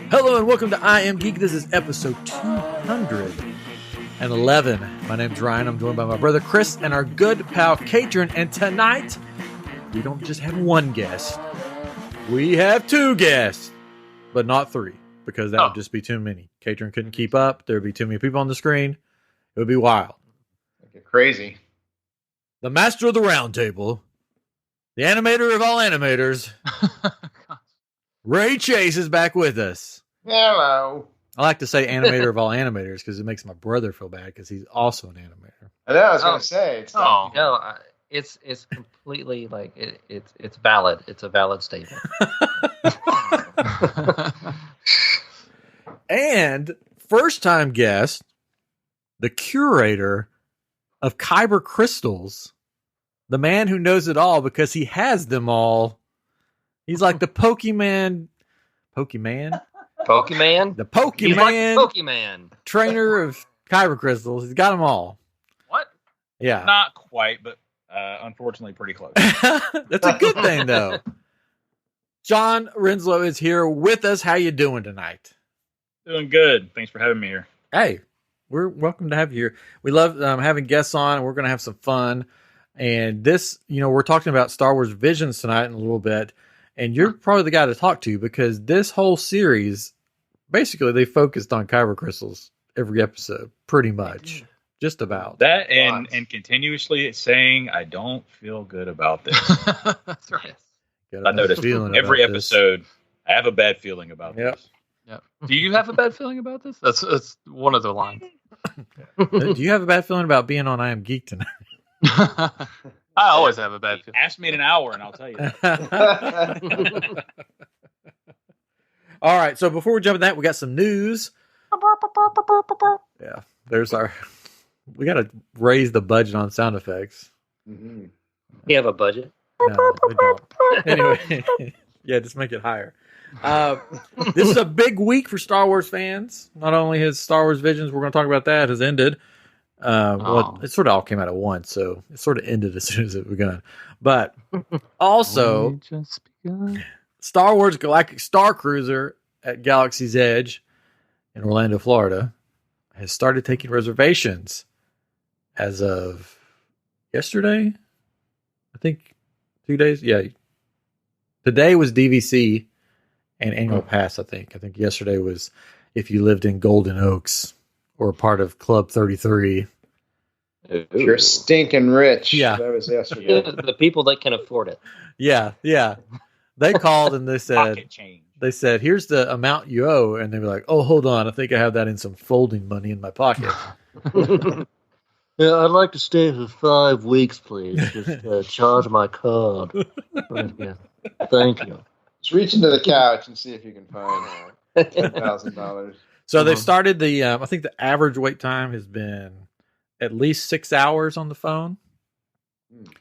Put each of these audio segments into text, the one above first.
Hello and welcome to I Am Geek. This is episode 211. My name's Ryan. I'm joined by my brother Chris and our good pal Katrin. And tonight, we don't just have one guest. We have two guests, but not three, because that would just be too many. Katrin couldn't keep up. There would be too many people on the screen. It would be wild. Get crazy. The master of the round table, the animator of all animators, Ray Chase is back with us. Hello. I like to say animator of all animators because it makes my brother feel bad because he's also an animator. I know. I was going to say. It's completely like it's valid. It's a valid statement. And first time guest, the curator of Kyber crystals, the man who knows it all because he has them all. He's like the Pokemon. Pokemon? The Pokemon. He's like the Pokemon. Trainer of Kyber crystals. He's got them all. What? Yeah. Not quite, but unfortunately pretty close. That's a good thing, though. Shaun Renslow is here with us. How you doing tonight? Doing good. Thanks for having me here. Hey, we're welcome to have you here. We love having guests on, and we're going to have some fun. And this, we're talking about Star Wars Visions tonight in a little bit. And you're probably the guy to talk to because this whole series, basically, they focused on Kyber crystals every episode, pretty much. Just about. That and continuously saying, I don't feel good about this. That's right. I noticed every episode, I have a bad feeling about this. Yep. Do you have a bad feeling about this? That's one of the lines. Do you have a bad feeling about being on I Am Geek tonight? I always have a bad feeling. Ask me in an hour and I'll tell you. All right, so before we jump in that, we got some news. Yeah, we got to raise the budget on sound effects. Mm-hmm. You have a budget? No, we don't. Anyway, yeah, just make it higher. This is a big week for Star Wars fans. Not only has Star Wars Visions, we're going to talk about that, has ended. Well, it sort of all came out at once, so it sort of ended as soon as it begun. But also, Star Wars Galactic Star Cruiser at Galaxy's Edge in Orlando, Florida, has started taking reservations as of yesterday. I think 2 days. Yeah, today was DVC and annual pass. I think yesterday was if you lived in Golden Oaks or part of Club 33. You're stinking rich. Yeah. That was yesterday. The people that can afford it. Yeah. They called and they said, Pocket change. here's the amount you owe. And they were like, oh, hold on. I think I have that in some folding money in my pocket. Yeah, I'd like to stay for 5 weeks, please. Just charge my card. Yeah. Thank you. Just reach into the couch and see if you can find $10,000. So they've started I think the average wait time has been at least 6 hours on the phone.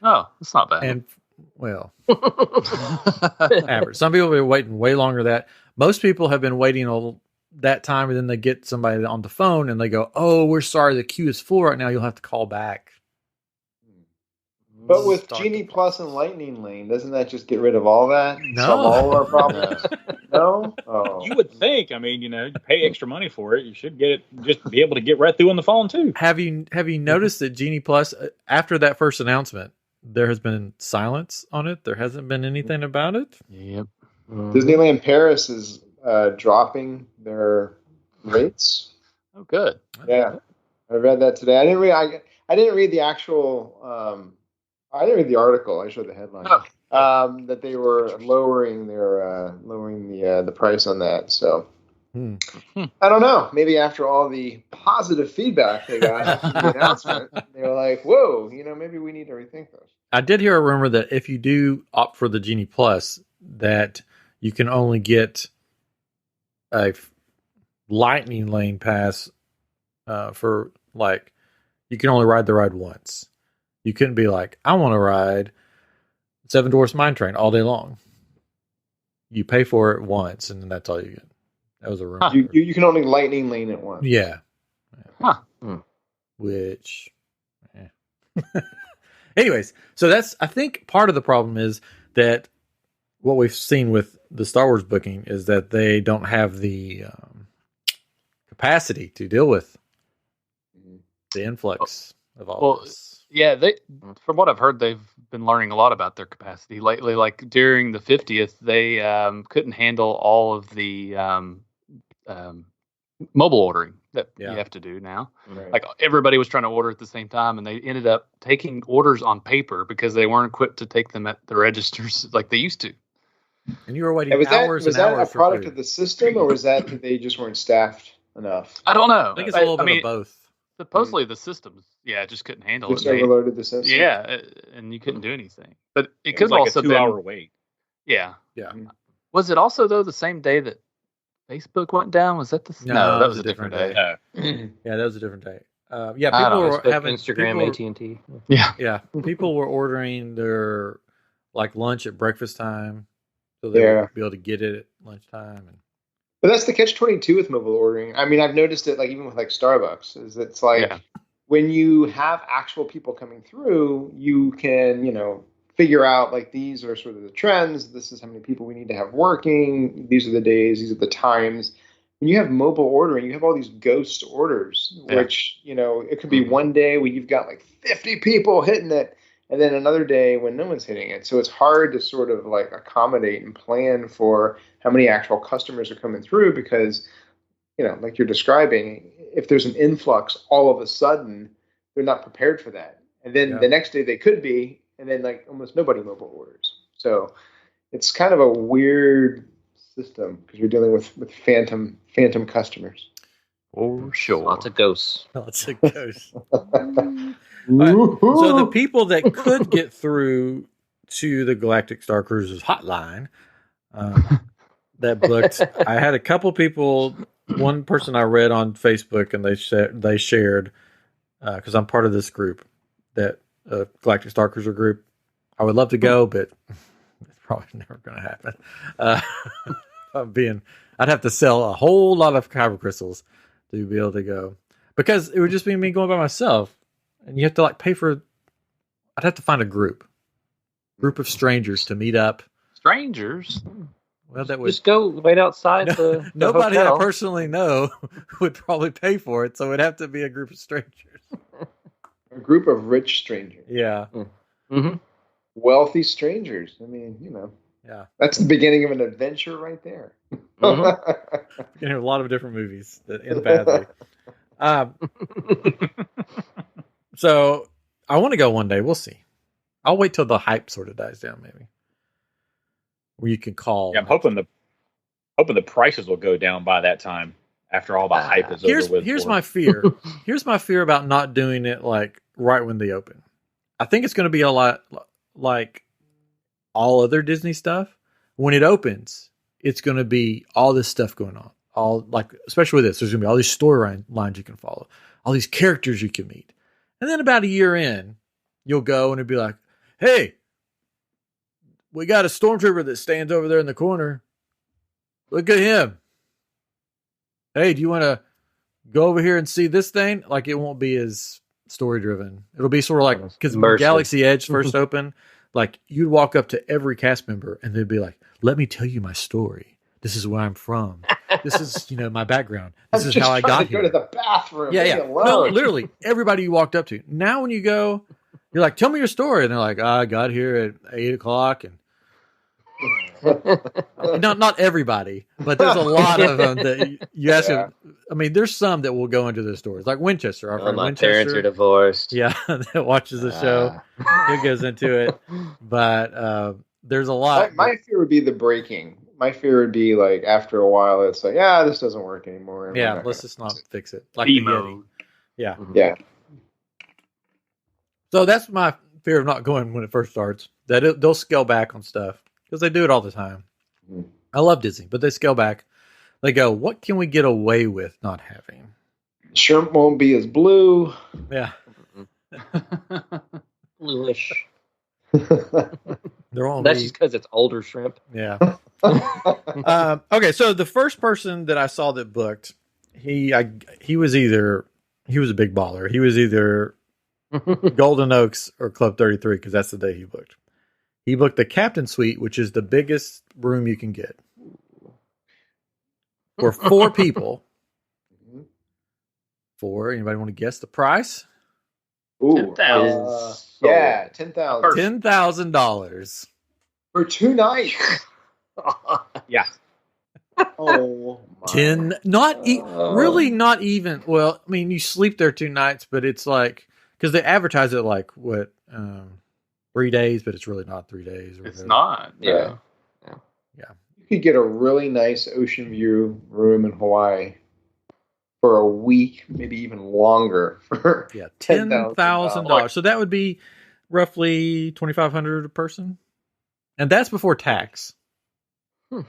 Oh, that's not bad. And, well, average. Some people have been waiting way longer than that. Most people have been waiting all that time, and then they get somebody on the phone, and they go, oh, we're sorry, the queue is full right now. You'll have to call back. But with Genie Plus and Lightning Lane, doesn't that just get rid of all that? No. Solve all our problems? No? Oh. You would think, you pay extra money for it. You should get it, just be able to get right through on the phone, too. Have you noticed that Genie Plus, after that first announcement, there has been silence on it? There hasn't been anything about it? Yep. Disneyland Paris is dropping their rates. Oh, good. Yeah. I read that today. I didn't read the actual... I didn't read the article. I showed the headline. That they were lowering the price on that. So I don't know. Maybe after all the positive feedback they got after the announcement, they were like, "Whoa, maybe we need to rethink this." I did hear a rumor that if you do opt for the Genie Plus, that you can only get a Lightning Lane pass for you can only ride the ride once. You couldn't be like, I want to ride Seven Dwarfs Mine Train all day long. You pay for it once, and then that's all you get. That was a rumor. You can only Lightning Lane it once. Yeah. Huh. Which, anyways, so that's, I think part of the problem is that what we've seen with the Star Wars booking is that they don't have the capacity to deal with the influx of all this. Yeah, from what I've heard, they've been learning a lot about their capacity lately. Like during the 50th, they couldn't handle all of the mobile ordering that you have to do now. Right. Like everybody was trying to order at the same time, and they ended up taking orders on paper because they weren't equipped to take them at the registers like they used to. And you were waiting And hours was and that hours a for product food. of the system, or was that they just weren't staffed enough? I don't know. I think it's a little bit of both. Supposedly the systems, just couldn't handle Just it. overloaded the system. Yeah, and you couldn't do anything. But it It could was like also a 2-hour wait. Yeah. Yeah. Was it also though the same day that Facebook went down? Was that No, that was a different day. Yeah, that was a different day. Yeah, I people don't were know. having Instagram, people AT&T. Yeah. Yeah, people were ordering their like lunch at breakfast time, so they Yeah. would be able to get it at lunchtime. And But that's the catch-22 with mobile ordering. I mean, I've noticed it like even with like Starbucks. Is it's like when you have actual people coming through, you can figure out like these are sort of the trends. This is how many people we need to have working. These are the days. These are the times. When you have mobile ordering, you have all these ghost orders, which it could be one day where you've got like 50 people hitting it, and then another day when no one's hitting it. So it's hard to sort of like accommodate and plan for how many actual customers are coming through because, like you're describing, if there's an influx all of a sudden, they're not prepared for that. And then the next day they could be, and then like almost nobody mobile orders. So it's kind of a weird system because you're dealing with phantom customers. For sure. Lots of ghosts. lots of ghosts. Right. So the people that could get through to the Galactic Star Cruises hotline that booked, I had a couple people. One person I read on Facebook, and they shared because I'm part of this group, that Galactic Star Cruiser group. I would love to go, but it's probably never going to happen. I'd have to sell a whole lot of kyber crystals to be able to go, because it would just be me going by myself. And you have to like pay for. I'd have to find a group of strangers to meet up. Strangers. Well, that would Just go wait outside the nobody hotel. I personally know would probably pay for it, so it'd have to be a group of strangers. A group of rich strangers. Yeah, Mm-hmm. Wealthy strangers. I mean, yeah. that's the beginning of an adventure right there. Mm-hmm. You can hear a lot of different movies that end badly. So I want to go one day. We'll see. I'll wait till the hype sort of dies down, maybe. Where you can call. Yeah, I'm hoping the prices will go down by that time after all the hype is over with. Here's my fear. Here's my fear about not doing it like right when they open. I think it's going to be a lot like all other Disney stuff. When it opens, it's going to be all this stuff going on. All like, especially with this, there's going to be all these story lines you can follow, all these characters you can meet. And then about a year in, you'll go and it'll be like, hey, we got a stormtrooper that stands over there in the corner. Look at him. Hey, do you want to go over here and see this thing? Like, it won't be as story driven. It'll be sort of like, because when Galaxy Edge first opened, like you'd walk up to every cast member and they'd be like, let me tell you my story. This is where I'm from. This is, my background. This is how I got here. Go to the bathroom. Yeah. No, literally everybody you walked up to. Now when you go, you're like, tell me your story. And they're like, I got here at 8:00. And not everybody, but there's a lot of them that you ask them. I mean, there's some that will go into the stories, like Winchester. Our friend My Winchester. parents are divorced. Yeah, that watches the show. It goes into it. But there's a lot. My fear would be the breaking. My fear would be like after a while, it's like, this doesn't work anymore. Yeah, let's just not fix it. Like the Yeti. Yeah. Yeah. So that's my fear of not going when it first starts. That they'll scale back on stuff because they do it all the time. I love Disney, but they scale back. They go, what can we get away with not having? Shrimp won't be as blue. Yeah. Bluish. That's just because it's older shrimp. Yeah. Okay, so the first person that I saw that booked, he was a big baller. He was either Golden Oaks or Club 33 because that's the day he booked. He booked the Captain Suite, which is the biggest room you can get for 4 people. Anybody want to guess the price? Ooh, 10,000. yeah, $10,000 $10,000 for 2 nights. Yeah. Oh, my. Really not even. Well, I mean, you sleep there 2 nights, but it's like because they advertise it like what 3 days, but it's really not 3 days. It's not. Yeah. You could get a really nice ocean view room in Hawaii for a week, maybe even longer. For $10,000. So that would be roughly $2,500 a person, and that's before tax. Oh,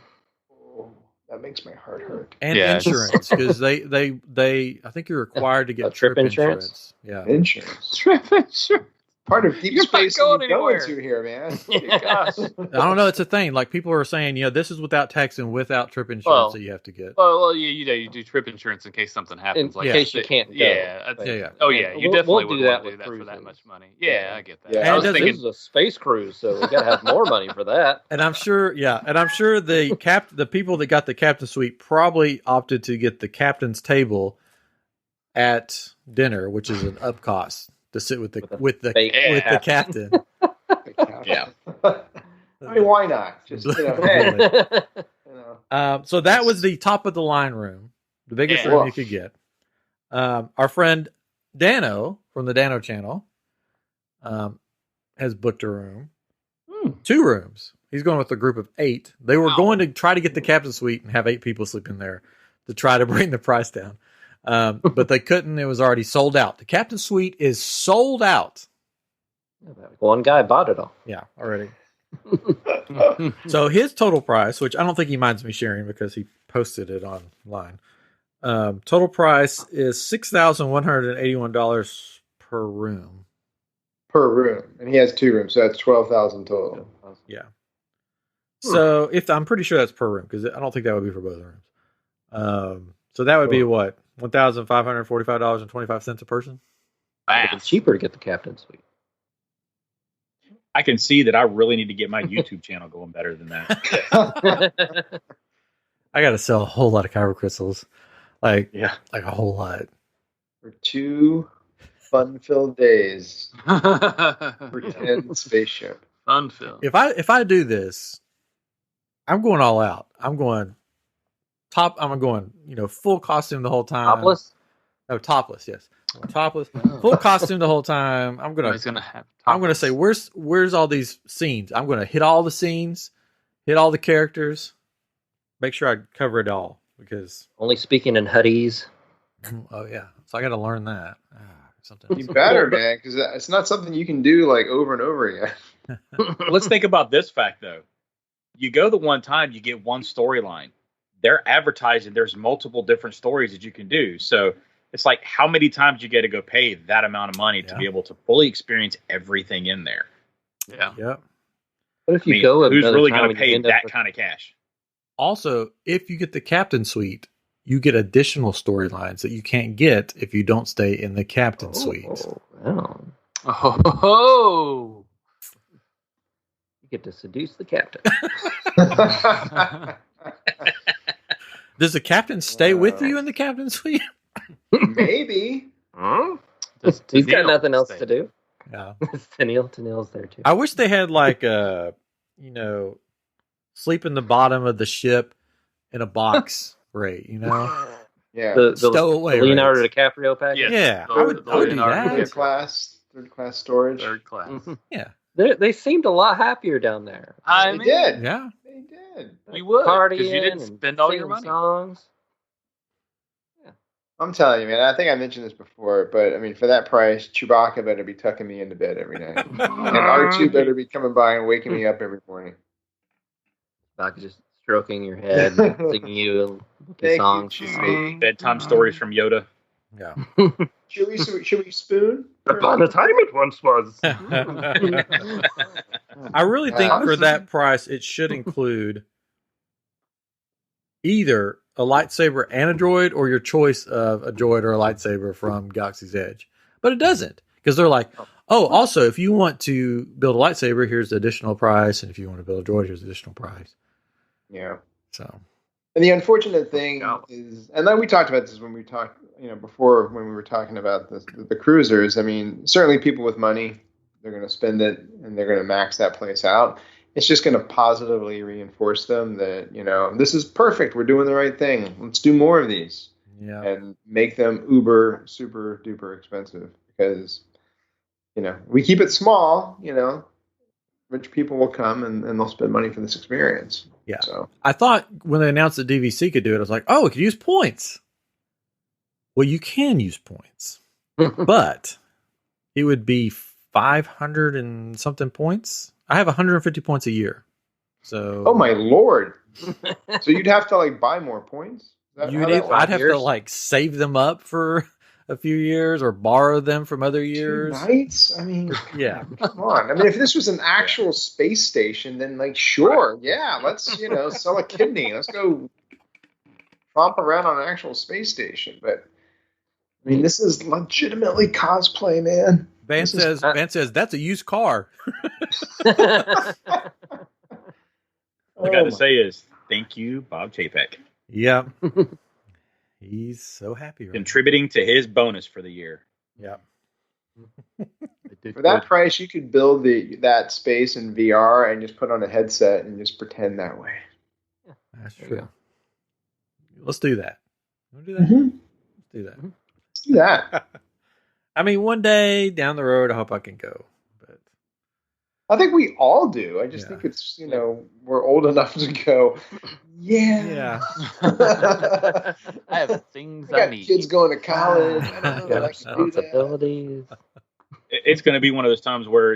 that makes my heart hurt. And insurance, because they I think you're required to get trip insurance. Yeah, Insurance. Trip insurance. Part of deep You're space not that going you go into here, man. Gosh. I don't know. It's a thing. Like people are saying, this is without tax and without trip insurance that you have to get. Well, you do trip insurance in case something happens. In case you can't go. Yeah. Oh yeah, you definitely we'll would do that want to do with that for cruises. that much money. Yeah, I get that. Yeah. I was And thinking, This is a space cruise, so we got to have more money for that. And I'm sure, the people that got the captain suite probably opted to get the captain's table at dinner, which is an up cost to sit with the captain. Yeah. I mean, why not? Just hey, So that was the top of the line room, the biggest room you could get. Our friend Dano from the Dano channel has booked a room, 2 rooms. He's going with a group of 8. They were going to try to get the captain suite and have 8 people sleeping there to try to bring the price down. But they couldn't. It was already sold out. The captain suite is sold out. One guy bought it all. Yeah, already. So his total price, which I don't think he minds me sharing because he posted it online. Total price is $6,181 per room. per room, and he has 2 rooms, so that's 12,000 total. Yeah. So I'm pretty sure that's per room because I don't think that would be for both rooms. So that would be what, $1,545.25 a person. It's cheaper to get the captain suite. I can see that I really need to get my YouTube channel going better than that. I got to sell a whole lot of kyber crystals, like a whole lot for 2 fun-filled days. Pretend spaceship. Fun-filled. If I do this, I'm going all out. I'm going full costume the whole time. Topless? No, topless. Yes, topless. Full costume the whole time. I'm gonna say where's all these scenes? I'm gonna hit all the scenes, hit all the characters, make sure I cover it all because only speaking in hoodies. Oh yeah, so I got to learn that. You better, man, because it's not something you can do like over and over again. Let's think about this fact though. You go the one time, you get one storyline. They're advertising there's multiple different stories that you can do. So it's like how many times you get to go pay that amount of money to be able to fully experience everything in there. Yeah. Yep. What if you go? Who's really going to pay that kind of cash? Also, if you get the captain suite, you get additional storylines that you can't get if you don't stay in the captain suite. Oh. You get to seduce the captain. Does the captain stay with you in the captain suite? Maybe. He's got nothing else to do. Yeah. Tennille's there too. I wish they had like sleep in the bottom of the ship in a box rate, Yeah. The stowaway Leonardo rates. DiCaprio package. Yeah, I would do that. Third class storage. Third class. Yeah. They seemed a lot happier down there. They did. Yeah. They did. You would, partying because you didn't and spend all your singing money. songs. I'm telling you, man. I think I mentioned this before, but I mean, for that price, Chewbacca better be tucking me into bed every night, and R2 better be coming by and waking me up every morning. Like just stroking your head, and singing you songs. Bedtime stories from Yoda. Yeah. Should we spoon? Upon a time it once was. I really think for that price, it should include either a lightsaber and a droid or your choice of a droid or a lightsaber from Galaxy's Edge. But it doesn't because they're like, Oh, also, if you want to build a lightsaber, here's the additional price, and if you want to build a droid, here's the additional price. Yeah. So, and the unfortunate thing is, and then we talked about this when we talked, before when we were talking about the cruisers. I mean, certainly people with money, they're going to spend it and they're going to max that place out. It's just going to positively reinforce them that, this is perfect. We're doing the right thing. Let's do more of these. Yeah. And make them uber, super duper expensive because, we keep it small, rich people will come and they'll spend money for this experience. Yeah. So I thought when they announced that DVC could do it, I was like, oh, it could use points. Well, you can use points, but it would be 500 and something points. I have 150 points a year. So, oh my Lord. So you'd have to buy more points? I'd have to save them up for a few years or borrow them from other years. 2 nights? I mean, yeah. Come on. I mean, if this was an actual space station, then sure, yeah, let's, sell a kidney. Let's go tromp around on an actual space station. But I mean, this is legitimately cosplay, man. Van says that's a used car. All I got to say is thank you, Bob Chapek. Yeah. He's so happy. Right Contributing to his bonus for the year. Yeah. For that price, you could build that space in VR and just put on a headset and just pretend that way. That's true. Let's do that. Let's do that. Mm-hmm. Let's do that. Let's do that. I mean, one day down the road, I hope I can go. But I think we all do. I just think it's, we're old enough to go, yeah. I have things I need. Kids going to college. I don't know if I can do Responsibilities. It's going to be one of those times where,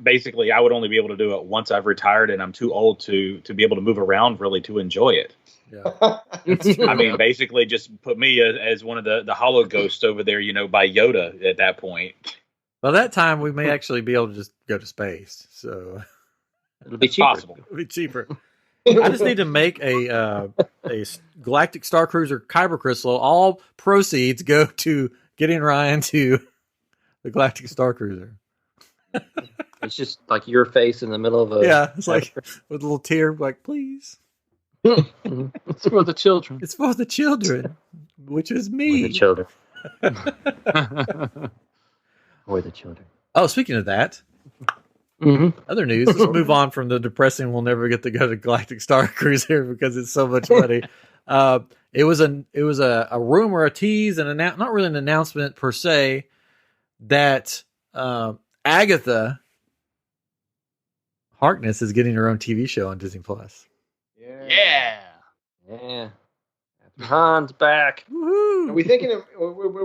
basically I would only be able to do it once I've retired and I'm too old to be able to move around really to enjoy it. Yeah. I mean, basically just put me as one of the hollow ghosts over there, by Yoda at that point. By that time, we may actually be able to just go to space. So It'll be cheaper. Possible. It'll be cheaper. I just need to make a Galactic Star Cruiser Kyber Crystal. All proceeds go to getting Ryan to the Galactic Star Cruiser. It's just like your face in the middle of a... Yeah, it's like with a little tear, please. It's for the children. It's for the children, which is me. Or the children. Or the children. Oh, speaking of that, other news. Let's move on from the depressing. We'll never get to go to Galactic Star Cruiser because it's so much money. It was a rumor, a tease, and not really an announcement per se that Agatha Harkness is getting her own TV show on Disney Plus. Yeah. Han's back. Woohoo! Are we thinking of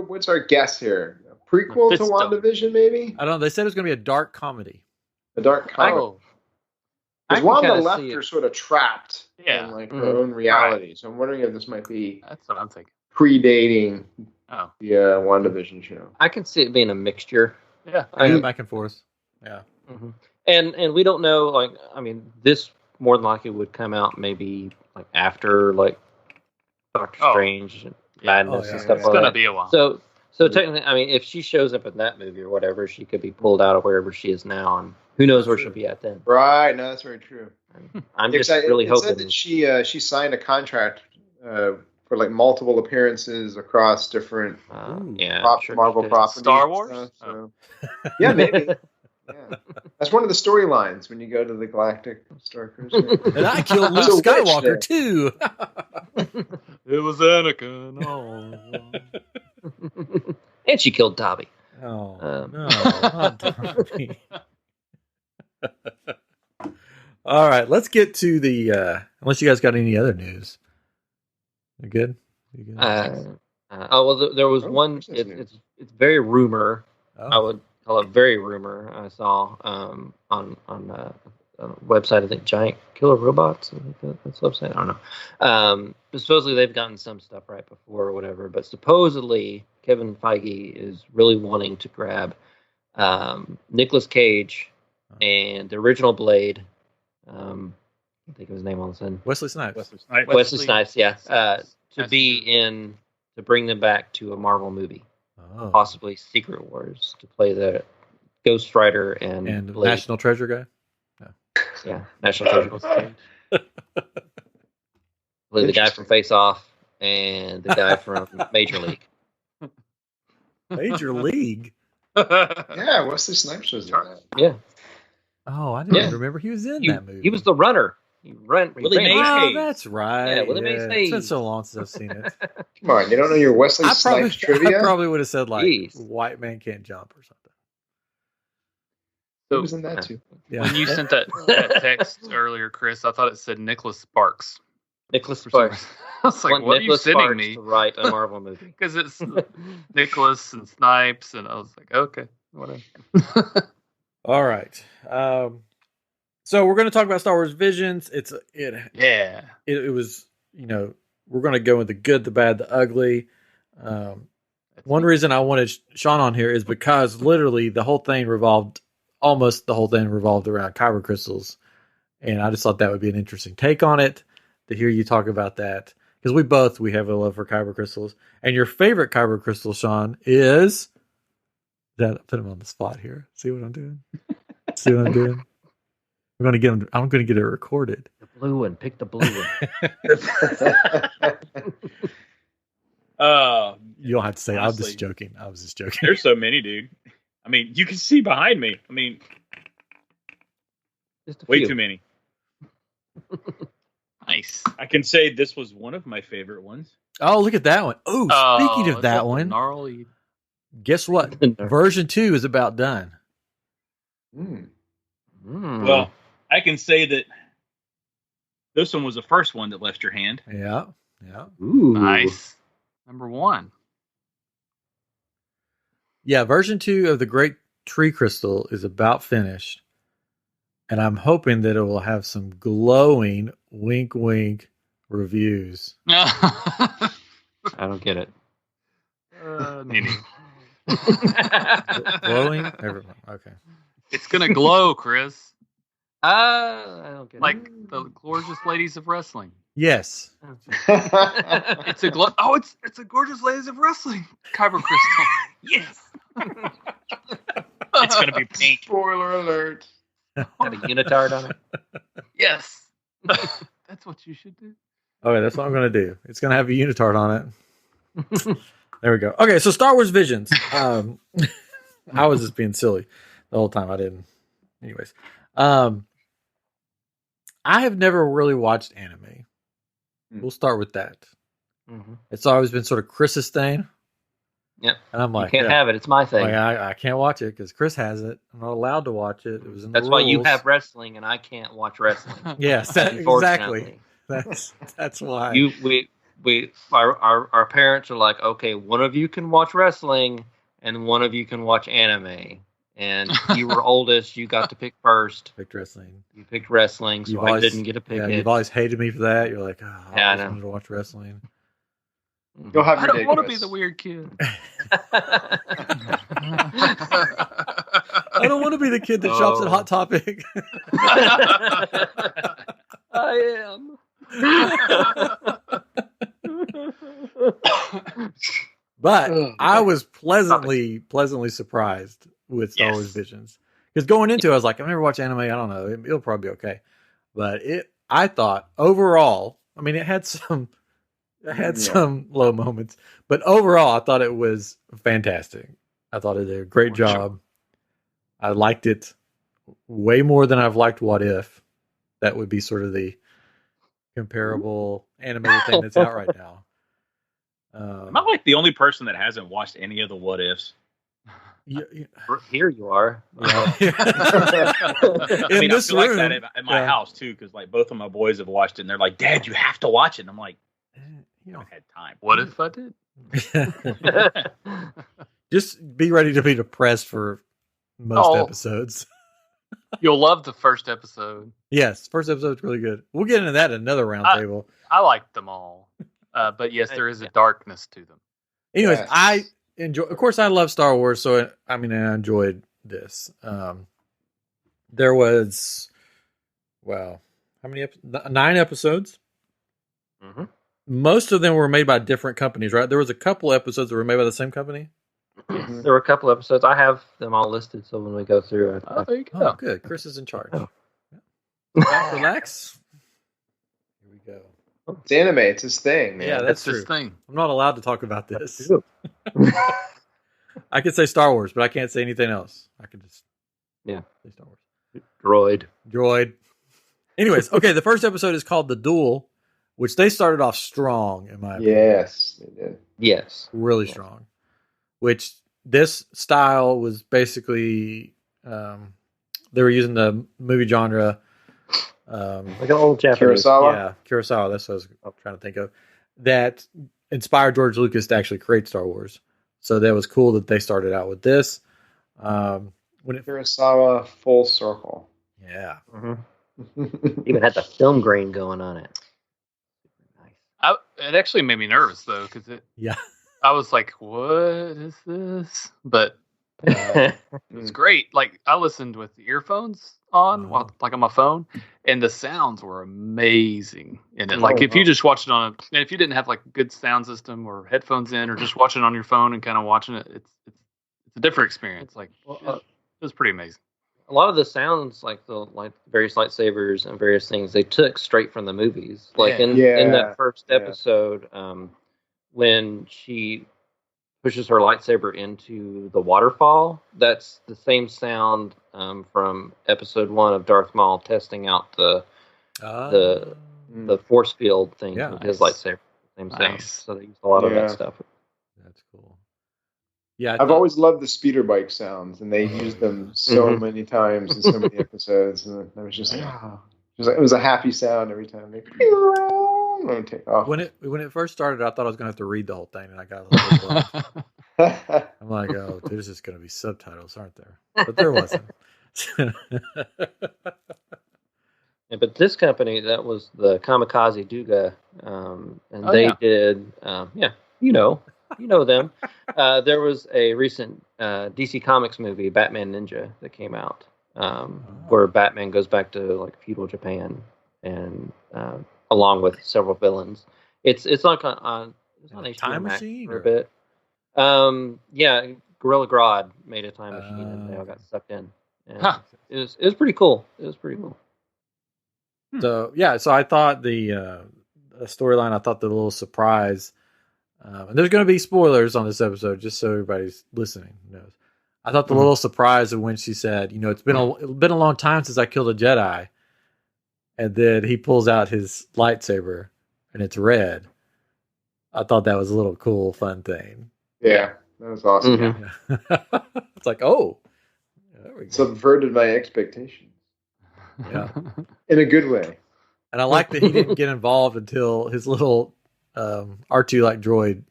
what's our guess here? A prequel to WandaVision, maybe? I don't know. They said it was going to be a dark comedy. A dark comedy. Because Wanda left her sort of trapped in her own reality. So I'm wondering if this might be That's what I'm thinking. predating the WandaVision show. I can see it being a mixture. Yeah. Back and forth. Yeah. Mm-hmm. And we don't know, this more than likely would come out maybe after Doctor Strange and Madness and stuff like that. It's gonna be a while. So technically, if she shows up in that movie or whatever, she could be pulled out of wherever she is now, and who knows where she'll be at then. Right, no, that's very true. I'm just really hoping said that she signed a contract for multiple appearances across different Marvel properties. Star Wars? Yeah, maybe. Yeah. That's one of the storylines when you go to the Galactic Star Cruiser. And I killed Luke Skywalker too. It was Anakin. Oh. And she killed Dobby. Oh no, not Dobby. All right, let's get to the. Unless you guys got any other news, you good? You good? There was one. It's very rumor. I would call it very rumor. I saw on a website. I think Giant Killer Robots. I think that's the website. I don't know. But supposedly they've gotten some stuff right before or whatever. But supposedly Kevin Feige is really wanting to grab Nicolas Cage and the original Blade. I think of his name all of a sudden. Wesley Snipes. Wesley Snipes, yeah. To bring them back to a Marvel movie. Possibly Secret Wars, to play the Ghost Rider and Blade. National Treasure guy. Yeah, National Treasure. The guy from Face Off and the guy from Major League. Major League. Yeah, Wesley Snipes was in that. Yeah. Oh, I didn't remember he was in that movie. He was the runner. Willie Mays Oh, Hayes. that's right. Yeah, Willie Mays It's been Hayes. so long since I've seen it. Come on, you don't know your Wesley Snipes trivia? I probably would have said like Jeez. White Man Can't Jump or something. He was in that too. Yeah. When you sent that text earlier, Chris, I thought it said Nicholas Sparks. Nicholas For some Sparks. reason. I was like, what Nicholas are you sending Sparks me? to write a Marvel movie. Because it's Nicholas and Snipes, and I was like, okay, whatever. All right. So we're going to talk about Star Wars Visions. It was, we're going to go with the good, the bad, the ugly. One reason I wanted Shaun on here is because literally almost the whole thing revolved around kyber crystals. And I just thought that would be an interesting take on it to hear you talk about that. Because we have a love for kyber crystals. And your favorite kyber crystal, Shaun, is that. Put him on the spot here. See what I'm doing? See what I'm doing? I'm going to get it recorded. The blue one. Pick the blue one. You don't have to say. Honestly, I was just joking. There's so many, dude. I mean, you can see behind me. I mean, Just a way few. too many. Nice. I can say this was one of my favorite ones. Oh, look at that one. Oh, speaking of that one, gnarly. guess what? Version 2 is about done. Well, I can say that this one was the first one that left your hand. Yeah. Ooh. Nice. Number 1. Yeah, version 2 of the Great Tree Crystal is about finished. And I'm hoping that it will have some glowing wink wink reviews. I don't get it. Meaning. Glowing? Everyone. Okay. It's going to glow, Chris. I don't get it. Like the gorgeous ladies of wrestling. Yes. It's a glow. Oh, it's a gorgeous ladies of wrestling. Kyber crystal. Yes. It's going to be pink. Spoiler alert. Got a unitard on it. Yes. That's what you should do. Okay, that's what I'm going to do. It's going to have a unitard on it. There we go. Okay, so Star Wars Visions. I was just being silly the whole time. I didn't. Anyways. I have never really watched anime. We'll start with that. Mm-hmm. It's always been sort of Chris's thing. Yep. And I'm like, you can't have it. It's my thing. Like, I can't watch it because Chris has it. I'm not allowed to watch it. It was in That's the why you rules. have wrestling and I can't watch wrestling. Yes, exactly. Unfortunately. That's why. Our parents are like, okay, one of you can watch wrestling and one of you can watch anime. And you were oldest, you got to pick first. Picked wrestling. You picked wrestling, so I didn't get to pick it. You've always hated me for that. You're like, I always wanted to watch wrestling. You'll have I your don't day, want to Chris. be the weird kid. I don't want to be the kid that shops at Hot Topic. I am. But I was pleasantly surprised with Star Wars Visions. Because going into it, I was like, I've never watched anime. I don't know. It'll probably be okay. But I thought overall, I mean, it had some low moments. But overall, I thought it was fantastic. I thought it did a great job. I liked it way more than I've liked What If. That would be sort of the comparable animated thing that's out right now. Am I like the only person that hasn't watched any of the What Ifs? Here you are. I mean, I feel like that at my house too, because like both of my boys have watched it, and they're like, "Dad, you have to watch it." And I'm like, "You don't have time." What if I did? Just be ready to be depressed for most episodes. You'll love the first episode. Yes, first episode's really good. We'll get into that in another roundtable. I liked them all. But yes, there is a darkness to them. Anyways, I enjoy. Of course, I love Star Wars, so I enjoyed this. There was, how many? 9 episodes. Mm-hmm. Most of them were made by different companies, right? There was a couple episodes that were made by the same company. There were a couple episodes. I have them all listed, so when we go through, there you Oh, go. good. Chris is in charge. Oh. Back, relax. Here we go. It's anime. It's his thing, man. Yeah, that's his true. thing. I'm not allowed to talk about this. True. I could say Star Wars, but I can't say anything else. I could just say Star Wars. Droid. Anyways, okay, the first episode is called The Duel, which they started off strong, in my opinion. Yes, they did. Yes. Really strong. Which this style was basically, they were using the movie genre. Like an old Japanese. Kurosawa? Yeah, Kurosawa, that's what I was trying to think of. That inspired George Lucas to actually create Star Wars. So that was cool that they started out with this. Kurosawa full circle. Yeah. Even had the film grain going on it. Nice. It actually made me nervous though, because I was like, "What is this?" But it was great. Like I listened with the earphones on, like on my phone, and the sounds were amazing. And like if you just watch it and if you didn't have like a good sound system or headphones in, or just watching it on your phone and kind of watching it, it's a different experience. Like it was pretty amazing. A lot of the sounds, like various lightsabers and various things, they took straight from the movies. Like in that first episode, when she pushes her lightsaber into the waterfall, that's the same sound from episode 1 of Darth Maul testing out the force field thing with his lightsaber. Same sound. So they used a lot of that stuff. That's cool. Yeah, I've always loved the speeder bike sounds, and they used them so many times in so many episodes, and I was just like, it was a happy sound every time they take off. When it first started, I thought I was going to have to read the whole thing, and I got a little bummed. I'm like, oh, there's just going to be subtitles, aren't there? But there wasn't. But this company, that was the Kamikaze Duga, and they did, you know them. There was a recent DC Comics movie, Batman Ninja, that came out, where Batman goes back to like feudal Japan, and along with several villains. It's like on HBO Time Max machine for a bit. Gorilla Grodd made a time machine, and they all got sucked in. And it was pretty cool. So so I thought the storyline. I thought the little surprise. And there's going to be spoilers on this episode, just so everybody's listening knows. I thought the little surprise of when she said, it's been a long time since I killed a Jedi, and then he pulls out his lightsaber and it's red. I thought that was a little cool, fun thing. Yeah, that was awesome. It's like, oh, there we go. Subverted my expectations. Yeah, in a good way. And I like that he didn't get involved until his little R2 like droid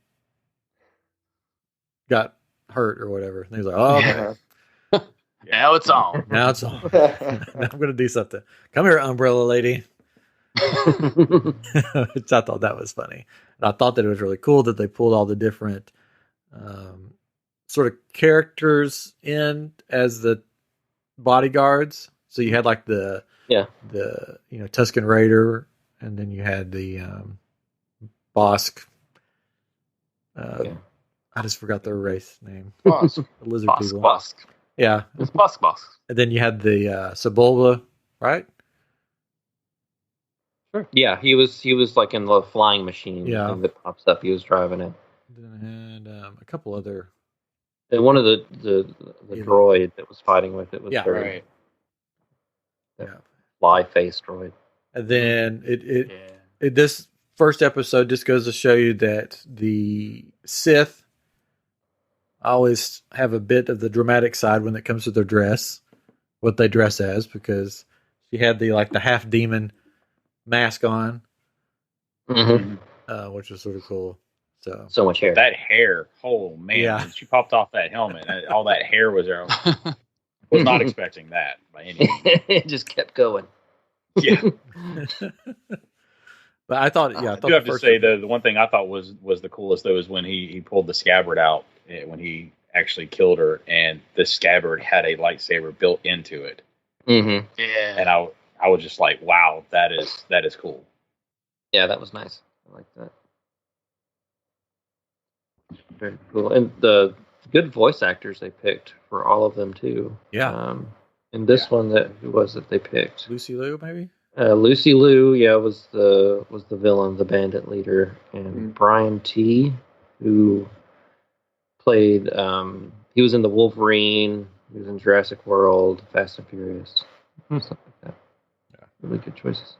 got hurt or whatever. And he was like, oh, okay. Now it's on. Now it's on. Now I'm going to do something. Come here, umbrella lady. Which I thought that was funny. And I thought that it was really cool that they pulled all the different sort of characters in as the bodyguards. So you had like the Tusken Raider, and then you had the Bosk. I just forgot their race name. Bosk. The lizard people. Bosk. Yeah. It's Bosk. And then you had the Sebulba, right? Sure. Yeah, he was like in the flying machine thing that pops up. He was driving it. And a couple other. And one of the droid that was fighting with it was right. Fly face droid. And then it this first episode just goes to show you that the Sith always have a bit of the dramatic side when it comes to their dress, what they dress as, because she had the half demon mask on, which was sort of cool. So much hair. That hair, oh man! Yeah. When she popped off that helmet, all that hair was there. Was not expecting that by any means. It just kept going. Yeah. But I thought, I do have to say the one thing I thought was the coolest though is when he pulled the scabbard out when he actually killed her, and the scabbard had a lightsaber built into it. Mm-hmm. Yeah. And I was just like, wow, that is cool. Yeah, that was nice. I like that. Very cool. And the good voice actors they picked for all of them too. Yeah. And this one, who was it they picked? Lucy Liu, maybe. Lucy Liu, was the villain, the bandit leader, and Brian T, who played. He was in the Wolverine. He was in Jurassic World, Fast and Furious, stuff like that. Yeah, really good choices.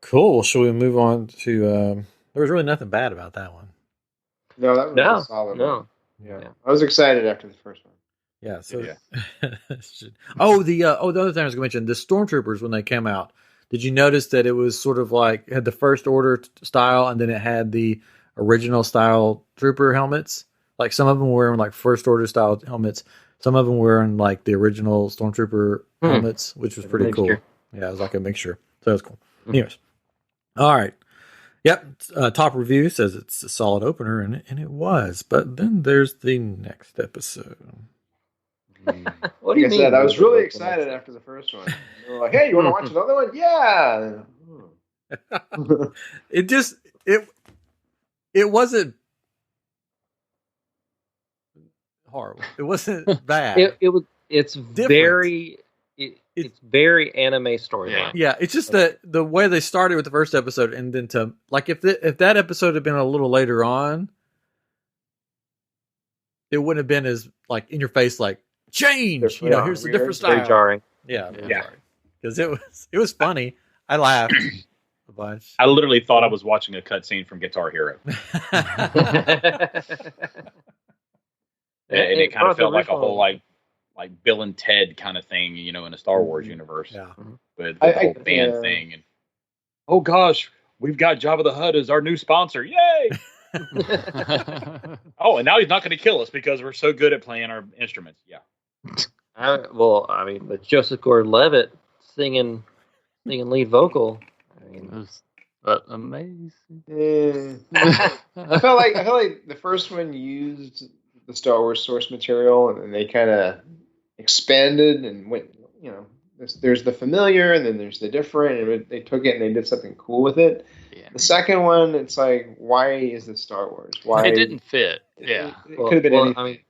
Cool. Well, shall we move on to? There was really nothing bad about that one. No, that was a solid one. Yeah, I was excited after the first one. Yeah. So, the other thing I was going to mention, the Stormtroopers when they came out. Did you notice that it was sort of like had the First Order style, and then it had the original style trooper helmets? Like some of them were wearing like First Order style helmets. Some of them were wearing like the original Stormtrooper helmets, which was pretty cool. Yeah, it was like a mixture. So that's cool. Anyways, all right. Yep. Top review says it's a solid opener, and it was. But then there's the next episode. What do you mean? I was really excited after the first one. They were like, "Hey, you want to watch another one?" Yeah. It wasn't horrible. It wasn't bad. It's very very anime storyline. Yeah, it's just that the way they started with the first episode, and then to like if that episode had been a little later on, it wouldn't have been as like in your face, like change. Here's a different style. Very jarring. Yeah. Because it was funny. I laughed a bunch. I literally thought I was watching a cutscene from Guitar Hero. And it kind of felt like a whole like Bill and Ted kind of thing, in a Star Wars universe. Yeah. With the whole band thing. And oh gosh, we've got Jabba the Hutt as our new sponsor. Yay! Oh, and now he's not going to kill us because we're so good at playing our instruments. Yeah. With Joseph Gordon-Levitt singing lead vocal. It was amazing. I felt like the first one used the Star Wars source material, and they kind of expanded and went. There's the familiar, and then there's the different, and they took it and they did something cool with it. Yeah. The second one, it's like, why is this Star Wars? Why it didn't fit? Yeah, it could have been anything.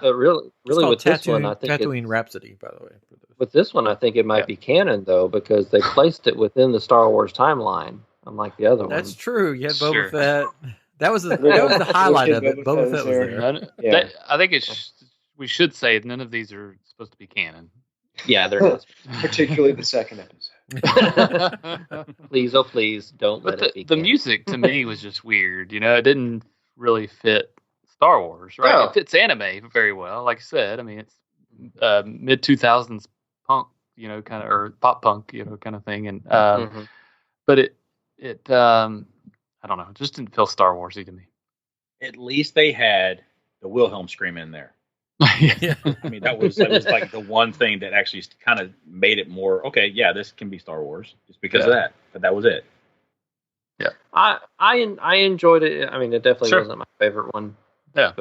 But really with this one, I think Tatooine Rhapsody, by the way. With this one, I think it might be canon though, because they placed it within the Star Wars timeline, unlike the other one. That's true. You had Boba Fett. That was the highlight of it. Boba Fett was there. I think we should say none of these are supposed to be canon. Yeah, they're not. Particularly the second episode. Please, oh please, don't let it be the music to me was just weird. It didn't really fit Star Wars, right? No. It fits anime very well. Like I said, it's mid 2000s punk, kind of, or pop punk, kind of thing. And but it I don't know, it just didn't feel Star Warsy to me. At least they had the Wilhelm scream in there. Yeah. That was like the one thing that actually kind of made it more okay. Yeah, this can be Star Wars just because of that. But that was it. Yeah, I enjoyed it. It definitely wasn't my favorite one. Yeah,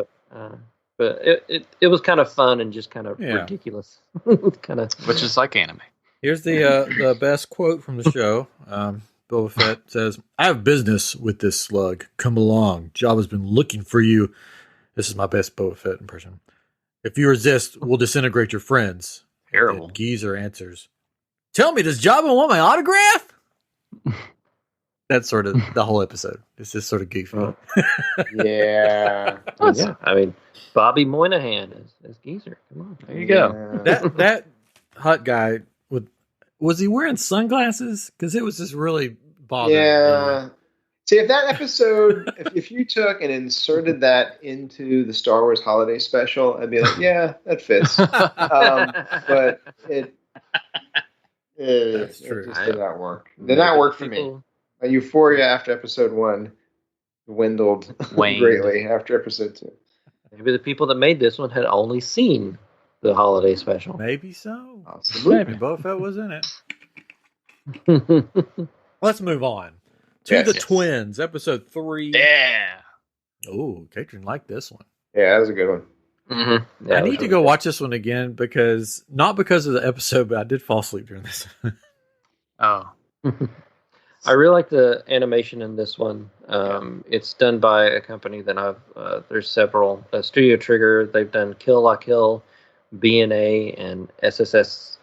but it was kind of fun and just kind of ridiculous, kind of, which is like anime. Here's the best quote from the show. Boba Fett says, "I have business with this slug. Come along. Jabba's been looking for you." This is my best Boba Fett impression. "If you resist, we'll disintegrate your friends." Terrible. And Geezer answers, "Tell me, does Jabba want my autograph?" That's sort of the whole episode. It's just sort of goofy. Yeah. Bobby Moynihan is Geezer. Come on. There you go. That Hutt guy, was he wearing sunglasses? Because it was just really bothering me. See, if that episode, if you took and inserted that into the Star Wars Holiday Special, I'd be like, yeah, that fits. But it just did not work. It did not work for me. Euphoria after episode 1 dwindled greatly after episode 2. Maybe the people that made this one had only seen the Holiday Special. Maybe so. Absolutely. Maybe Boba Fett was in it. Let's move on. To the Twins, episode 3. Yeah. Oh, Katrin liked this one. Yeah, that was a good one. Mm-hmm. Yeah, I need to go watch this one again not because of the episode, but I did fall asleep during this. Oh. I really like the animation in this one. It's done by a company that there's several. Studio Trigger, they've done Kill La Kill, B&A, and SSS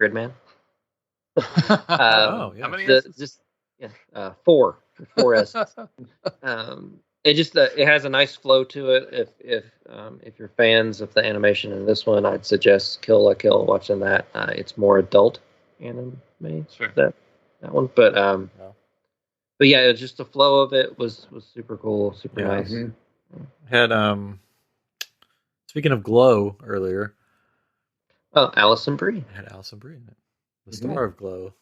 Gridman. How many S's? Four S's. It has a nice flow to it. If you're fans of the animation in this one, I'd suggest Kill La Kill. Watching that, it's more adult anime. Sure. That one, but yeah, it's just the flow of it was super cool, super nice. Mm-hmm. Had speaking of Glow earlier. Oh, Alison Brie. Had Alison Brie in it, the star of Glow,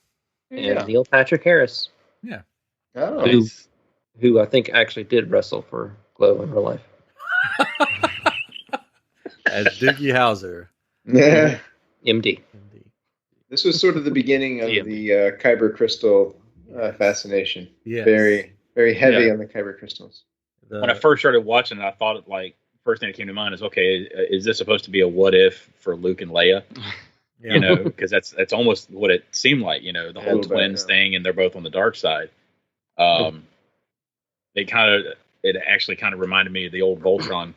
and Neil Patrick Harris. Yeah. Oh. Who I think actually did wrestle for Glow in real life. As Doogie Howser. Yeah. MD. This was sort of the beginning of the Kyber crystal fascination. Yes. Very, very heavy on the Kyber crystals. When I first started watching it, I thought first thing that came to mind is, okay, is this supposed to be a what if for Luke and Leia? Yeah. You know, because that's almost what it seemed like. You know, the whole twins thing, and they're both on the dark side. It actually kind of reminded me of the old Voltron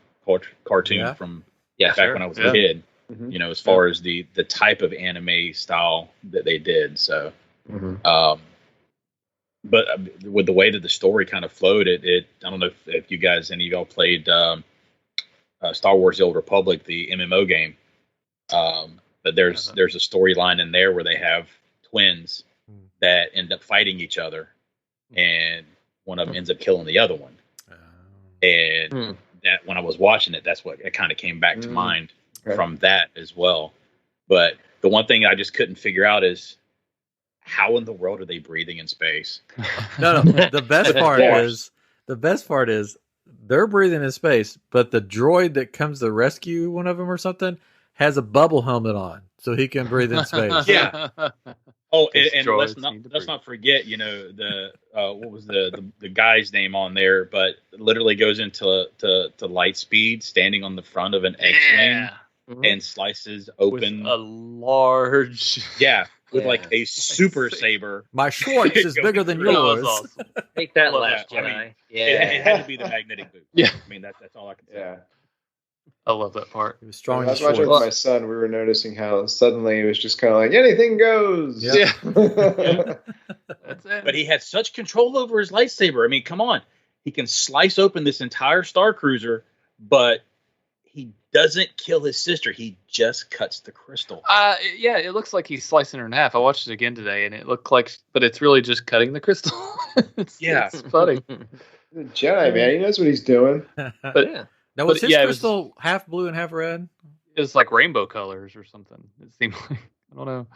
cartoon from back when I was a kid. Mm-hmm. You know, as far as the type of anime style that they did. So, but with the way that the story kind of flowed, I don't know if you guys, any of y'all played Star Wars: The Old Republic, the MMO game. But there's a storyline in there where they have twins that end up fighting each other, and one of them ends up killing the other one. And that when I was watching it, that's what it kind of came back to mind from that as well. But the one thing I just couldn't figure out is how in the world are they breathing in space? No. The best part is they're breathing in space, but the droid that comes to rescue one of them or something has a bubble helmet on, so he can breathe in space. Yeah. Oh, and let's not forget, you know, what was the guy's name on there? But literally goes into light speed, standing on the front of an X-wing and slices open with a large, with like a super saber. My Schwartz is bigger than yours. Awesome. Take that, Last Jedi. I mean, it had to be the magnetic boot. Yeah, I mean that's all I can say. Yeah. I love that part. He was strong. I was watching with my son. We were noticing how suddenly it was just kind of like anything goes. Yeah. That's it. But he had such control over his lightsaber. I mean, come on. He can slice open this entire Star Cruiser, but he doesn't kill his sister. He just cuts the crystal. Yeah, it looks like he's slicing her in half. I watched it again today, and it looked like, but it's really just cutting the crystal. It's funny. The Jedi, man, he knows what he's doing. But now, was his crystal half blue and half red? It was like rainbow colors or something. It seemed like, I don't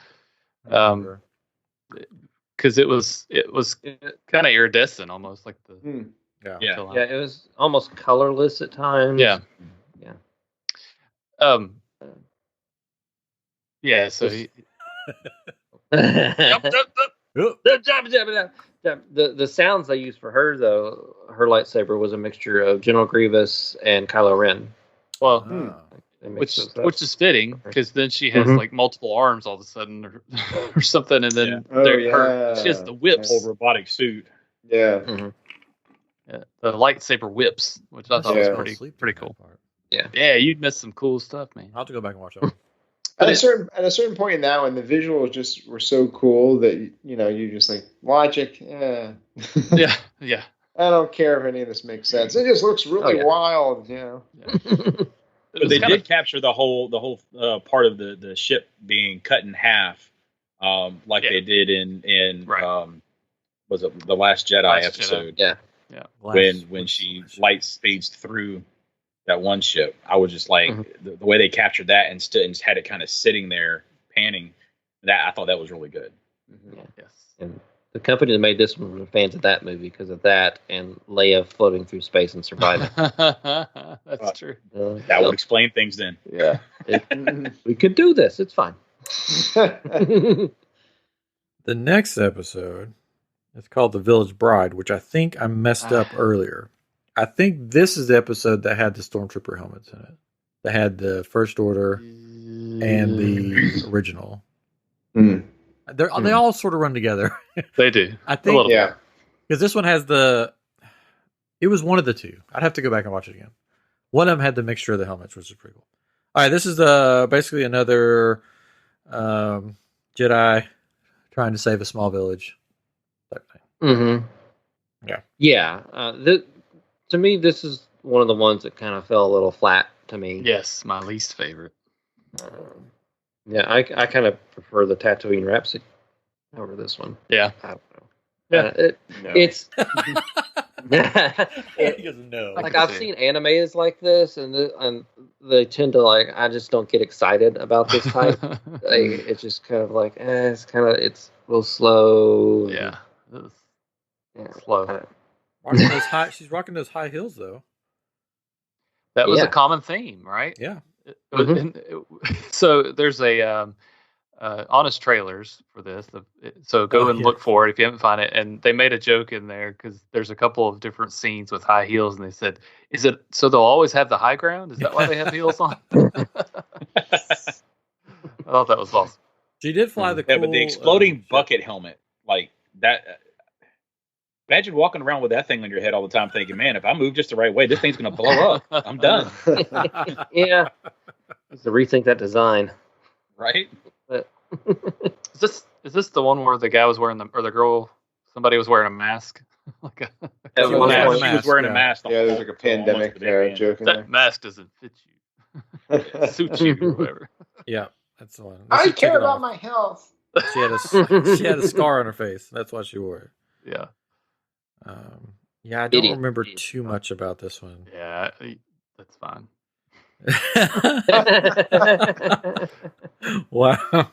know. Because it was kind of iridescent, almost like the. Yeah, it was almost colorless at times. Yeah. So he. The sounds they used for her, though, her lightsaber was a mixture of General Grievous and Kylo Ren. Well, which is fitting, because then she has like multiple arms all of a sudden, or something, and then she has the whips, whole robotic suit. Yeah. Yeah, the lightsaber whips, which I thought was pretty cool. Yeah, you'd miss some cool stuff, man. I'll have to go back and watch that. At a certain point now, and the visuals just were so cool that you just like logic. Yeah. I don't care if any of this makes sense. It just looks really wild, But they did capture the whole part of the ship being cut in half, like they did in was it the Last Jedi episode? Yeah. When she light speeds through that one ship, I was just like the way they captured that and just had it kind of sitting there panning. That I thought that was really good. Yes, and the company that made this one were fans of that movie because of that and Leia floating through space and surviving. That's true. That would explain things then. Yeah, we could do this. It's fine. The next episode is called The Village Bride, which I think I messed up earlier. I think this is the episode that had the Stormtrooper helmets in it. That had the First Order and the original. They all sort of run together. They do. I think. Yeah. Because this one has it was one of the two. I'd have to go back and watch it again. One of them had the mixture of the helmets, which is pretty cool. All right, this is basically another Jedi trying to save a small village type thing. Mm-hmm. Yeah. Yeah. To me, this is one of the ones that kind of fell a little flat to me. Yes, my least favorite. Yeah, I kind of prefer the Tatooine Rhapsody over this one. Yeah. I don't know. Yeah. It's He doesn't know. like I've seen animes like this, and they tend to I just don't get excited about this type. It's just kind of it's a little slow. Yeah. Yeah. Slow. She's rocking those high heels though. That was a common theme, right? Yeah. So there's a Honest Trailers for this. So go and look for it if you haven't found it. And they made a joke in there because there's a couple of different scenes with high heels, and they said, "Is it so they'll always have the high ground? Is that why they have heels on?" I thought that was awesome. She did fly the cool, but the exploding bucket helmet like that. Imagine walking around with that thing on your head all the time, thinking, "Man, if I move just the right way, this thing's going to blow up. I'm done." Yeah, to rethink that design, right? But Is this the one where the guy was wearing the girl, somebody was wearing a mask? She was wearing a mask. Yeah, there's like a pandemic joke in there. That mask doesn't fit you. It suits you or whatever. Yeah, that's the one. I care about my health. She had a scar on her face. That's why she wore it. Yeah. I don't remember too much about this one. Yeah, that's fine. Wow.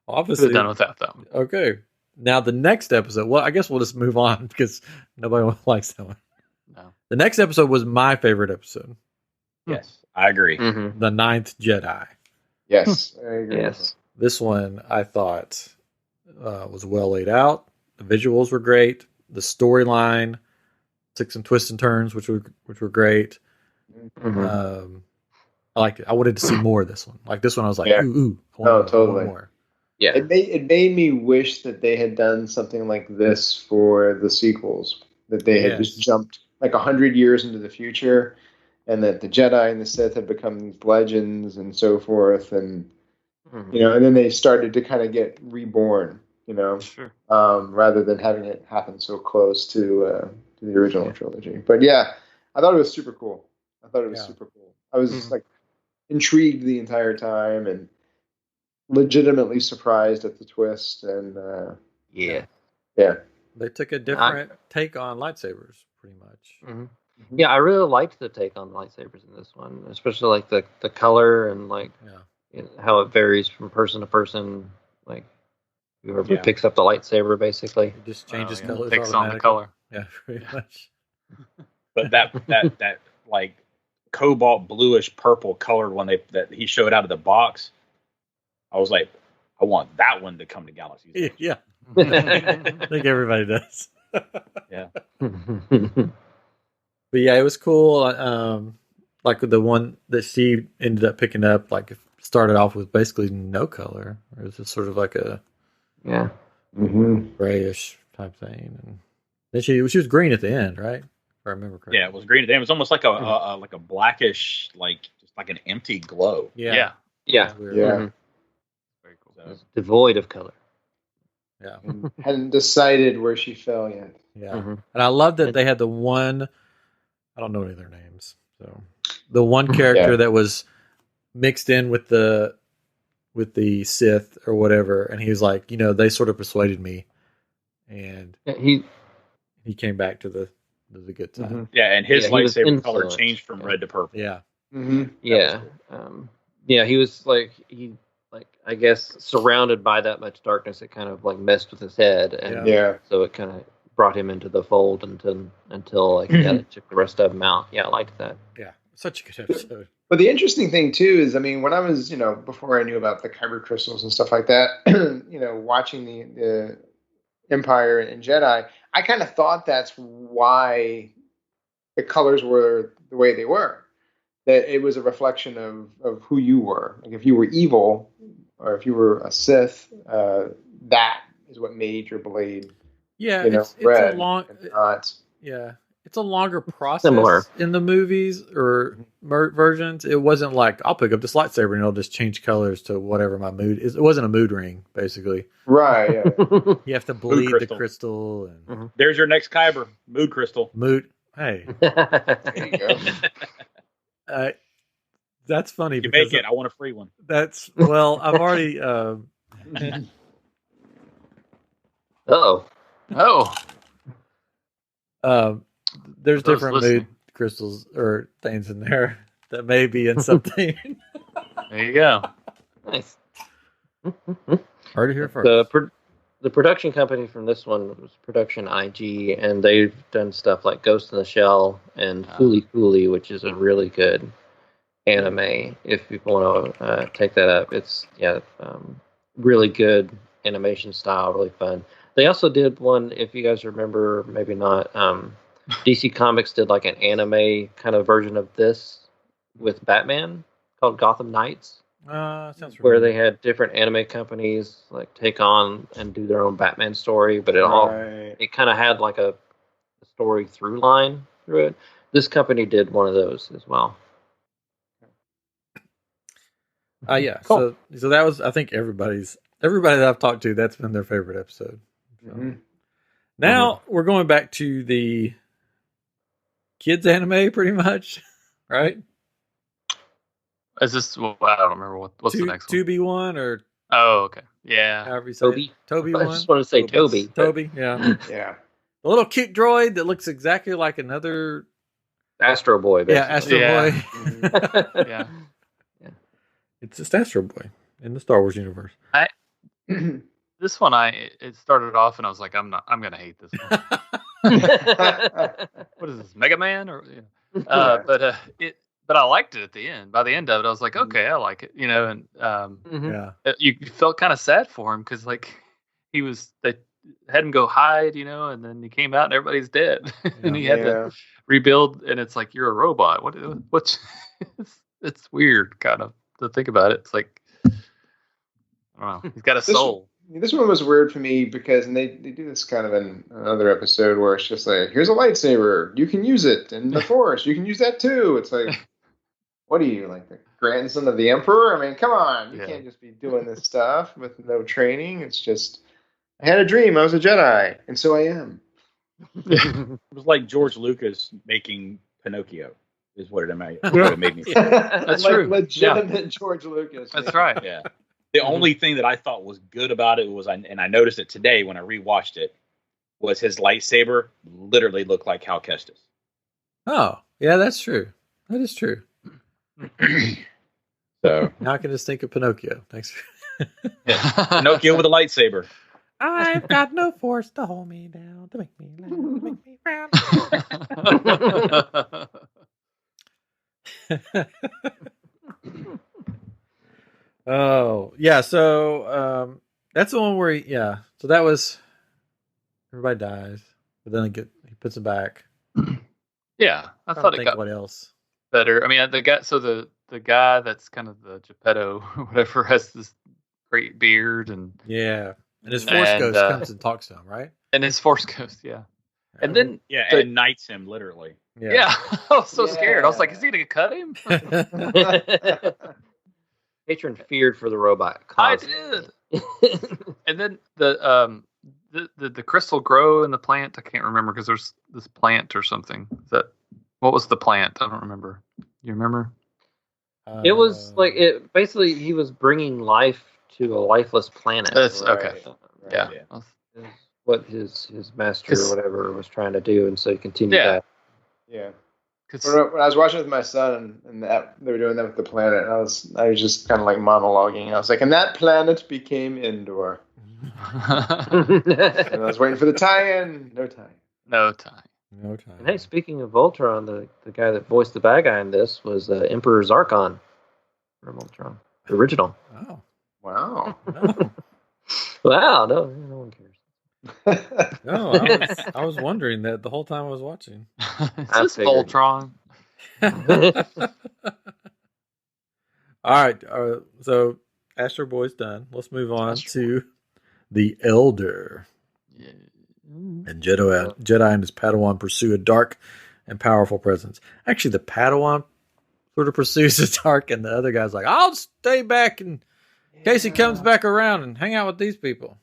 Obviously, could have done without them. Okay. Now the next episode. Well, I guess we'll just move on because nobody likes that one. No. The next episode was my favorite episode. Yes, I agree. Mm-hmm. The Ninth Jedi. Yes, I agree. Yes. This one I thought was well laid out. The visuals were great. The storyline took some twists and turns, which were great. Mm-hmm. I liked it. I wanted to see more of this one. Like this one, I was like, ooh. Totally. More. Yeah. It made me wish that they had done something like this for the sequels. That they had just jumped like 100 years into the future, and that the Jedi and the Sith had become these legends and so forth, and and then they started to kind of get reborn. Sure. Rather than having it happen so close to the original trilogy. But yeah, I thought it was super cool. I was like intrigued the entire time and legitimately surprised at the twist. And yeah. They took a different take on lightsabers, pretty much. Mm-hmm. Yeah, I really liked the take on lightsabers in this one, especially like the color and how it varies from person to person. Like whoever picks up the lightsaber, basically, it just changes colors. Takes on the color. Yeah, pretty much. But that like cobalt bluish purple colored one that he showed out of the box, I was like, I want that one to come to Galaxy's. Yeah. I think everybody does. Yeah. But yeah, it was cool. Like the one that she ended up picking up, like started off with basically no color. It was just sort of like a grayish type thing, and then she was green at the end, right? If I remember correctly. Yeah, it was green at the end. It was almost like a blackish, just like an empty glow. Yeah. Mm-hmm. Very cool. So, Devoid of color. Yeah. Hadn't decided where she fell yet. Yeah. Mm-hmm. And I love that they had the one, I don't know any of their names. So the one character that was mixed in with the Sith or whatever. And he was like, they sort of persuaded me. And he came back to the good time. Mm-hmm. Yeah. And his lightsaber color changed from red to purple. Yeah. Mm-hmm. Yeah. He was I guess surrounded by that much darkness, it kind of messed with his head, and so it kind of brought him into the fold until they took the rest of him out. Yeah, I liked that. Yeah, such a good episode. But the interesting thing too is, when I was before I knew about the Kyber crystals and stuff like that, watching the Empire and Jedi, I kind of thought that's why the colors were the way they were. That it was a reflection of who you were. Like if you were evil, or if you were a Sith, that is what made your blade. Yeah, it's red. A long. Not. Yeah, it's a longer process Similar. in the movies or versions. It wasn't like I'll pick up this lightsaber and it'll just change colors to whatever my mood is. It wasn't a mood ring, basically. Right. Yeah. You have to bleed the crystal. And There's your next Kyber mood crystal. Mood. Hey. There you go. That's funny. You make it. I want a free one. I've already. Oh. There's different mood crystals or things in there that may be in something. There you go. Nice. Heard it here first. The production company from this one was Production IG, and they've done stuff like Ghost in the Shell and Fooly Cooly, which is a really good anime. If people want to take that up, it's really good animation style, really fun. They also did one, if you guys remember, maybe not. DC Comics did like an anime kind of version of this with Batman called Gotham Knights. Sounds where they had different anime companies like take on and do their own Batman story, but it kind of had like a story through line through it. This company did one of those as well. Yeah. Cool. So that was, I think everybody that I've talked to, that's been their favorite episode. So. Now we're going back to the kids anime, pretty much, right? Is this? Well, I don't remember what's the next one. 2B1 or? Oh, okay. Yeah. However you say Toby. Toby I one. just want to say Toby. Toby. Yeah. Yeah. The little cute droid that looks exactly like another Astro Boy. Basically. Yeah, Astro Boy. Yeah. It's just Astro Boy in the Star Wars universe. This one, it started off and I was like, I'm gonna hate this one. What is this, Mega Man or? But I liked it at the end. By the end of it, I was like, okay, I like it, and you felt kind of sad for him because like they had him go hide, and then he came out and everybody's dead, and he had to rebuild, and it's like you're a robot. What's it's weird, kind of to think about it. It's like I don't know. He's got a soul. This one was weird for me because they do this kind of in another episode where it's just like, here's a lightsaber, you can use it, and the Force, you can use that too. It's like, what are you, like the grandson of the Emperor? I mean, come on, you can't just be doing this stuff with no training. It's just, I had a dream, I was a Jedi, and so I am. It was like George Lucas making Pinocchio, is what it made me feel. That's like true. Legitimate George Lucas. That's right. Yeah. The only thing that I thought was good about it was, and I noticed it today when I rewatched it, was his lightsaber literally looked like Cal Kestis. Oh, yeah, that's true. That is true. So now I can just think of Pinocchio. Thanks. Pinocchio with a lightsaber. I've got no force to hold me down, to make me laugh, to make me frown. Oh, yeah. So that's the one where, so that was everybody dies, but then he puts it back. Yeah, I thought it got what else better. I mean, the guy that's kind of the Geppetto, whatever, has this great beard and his Force Ghost comes and talks to him, right? And his Force Ghost, and then and knights him literally. Yeah, I was so scared. I was like, is he gonna cut him? Patron feared for the robot. I did. And then the crystal grow in the plant. I can't remember because there's this plant or something. What was the plant? I don't remember. You remember? It was like basically he was bringing life to a lifeless planet. That's okay. Yeah. What his master or whatever was trying to do, and so he continued that. Yeah. When I was watching with my son, and they were doing that with the planet, and I was just kind of like monologuing. I was like, and that planet became Endor. And I was waiting for the tie-in. No tie. And hey, speaking of Voltron, the guy that voiced the bad guy in this was Emperor Zarkon from Voltron, the original. Oh. Wow. Wow, no one cares. No, I was wondering that the whole time I was watching. Is this Voltron? All right, so Astro Boy's done. Let's move on to the Elder. Yeah. And Jedi and his Padawan pursue a dark and powerful presence. Actually, the Padawan sort of pursues the dark, and the other guy's like, I'll stay back in case he comes back around and hang out with these people.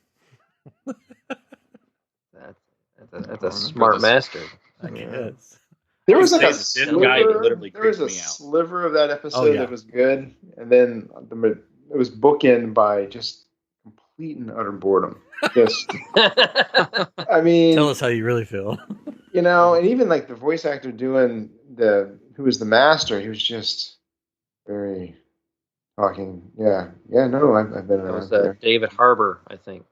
That's a smart master. I guess. There was like a sliver of that episode that was good, and then it was bookended by just complete and utter boredom. Just, I mean, tell us how you really feel. And even like the voice actor who was the master, he was just very talking. I've been around there. David Harbour, I think.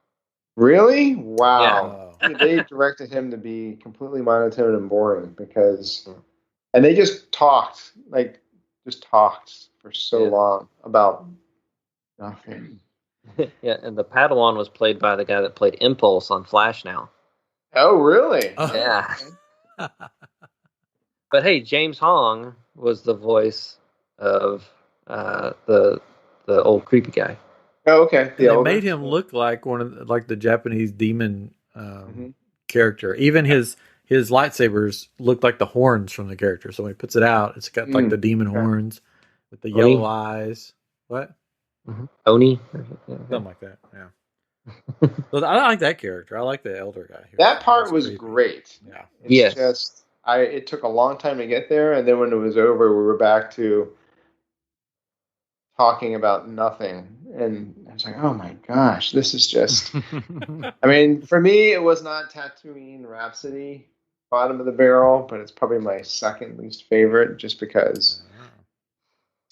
Really? Wow. Yeah. They directed him to be completely monotone and boring and they just talked for so long about nothing. Yeah, and the Padawan was played by the guy that played Impulse on Flash now. Oh, really? Yeah. But hey, James Hong was the voice of the old creepy guy. Oh, okay. They made him look like one of the Japanese demon character. Even his lightsabers looked like the horns from the character. So when he puts it out, it's got like the demon horns with the yellow eyes. What? Mm-hmm. Oni? Something like that, yeah. So I like that character. I like the Elder guy. That part was great. Yeah. It's just, it took a long time to get there, and then when it was over, we were back to talking about nothing. And I was like, oh my gosh, this is just... I mean, for me, it was not Tatooine Rhapsody, bottom of the barrel, but it's probably my second least favorite, just because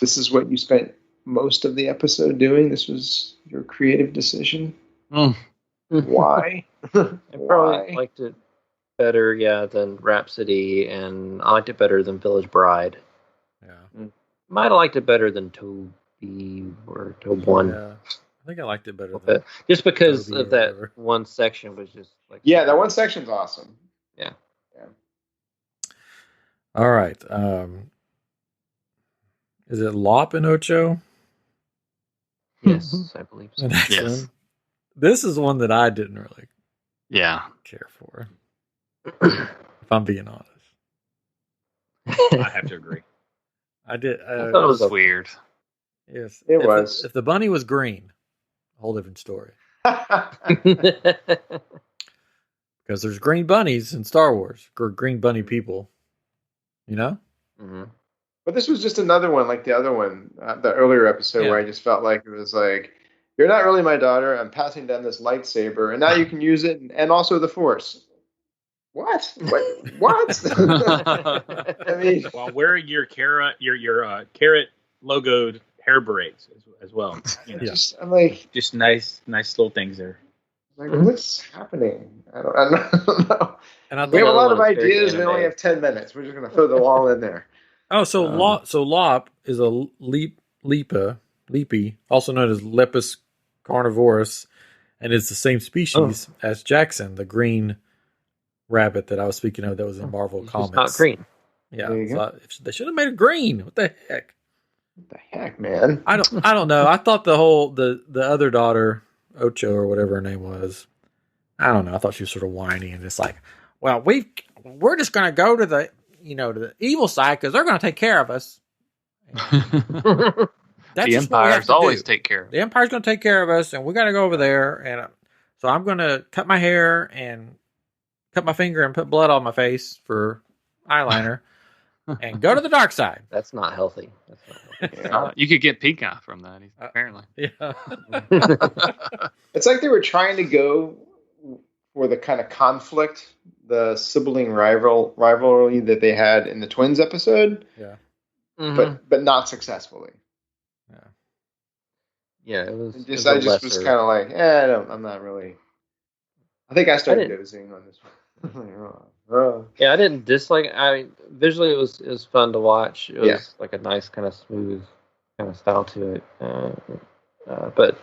this is what you spent most of the episode doing. This was your creative decision. Why? I probably liked it better, than Rhapsody, and I liked it better than Village Bride. Yeah. Might have liked it better than Toby or Tobe 1. Yeah. I think I liked it better than just because Toby of that one section was just like... Yeah, that one section's awesome. Yeah. All right. Is it Lop and Ocho? Yes, I believe so. Yes. This is one that I didn't really care for. If I'm being honest. I have to agree. I did. I thought it was weird. Yes. It was. If the bunny was green, a whole different story. Because there's green bunnies in Star Wars. Green bunny people. Mm-hmm. But this was just another one, like the other one, the earlier episode, where I just felt like it was like, you're not really my daughter. I'm passing down this lightsaber, and now you can use it, and also the Force. What? I mean, while wearing your carrot logoed hair braids as well. I'm like, just nice little things there. Like, what's happening? I don't know. And we have a lot of ideas. We only have 10 minutes. We're just going to throw them all in there. Oh, so Lop is a leapy, also known as Lepus carnivorous, and it's the same species as Jackson, the green rabbit that I was speaking of that was in Marvel Comics. It's not green. Yeah, they should have made it green. What the heck? What the heck, man? I don't know. I thought the other daughter, Ocho or whatever her name was, I don't know. I thought she was sort of whiny and just like, well, we're just going to go to the to the evil side because they're going to take care of us. The Empire's always take care of us. The Empire's going to take care of us, and we got to go over there. And so I'm going to cut my hair and cut my finger and put blood on my face for eyeliner and go to the dark side. That's not healthy. You could get pink eye from that, apparently. Yeah. It's like they were trying to go for the kind of conflict, the sibling rivalry that they had in the Twins episode. Yeah. Mm-hmm. But not successfully. Yeah, it was. I just was kind of like, I'm not really. I think I started dozing on this one. Yeah, I didn't dislike. Visually it was fun to watch. It was like a nice kind of smooth kind of style to it. But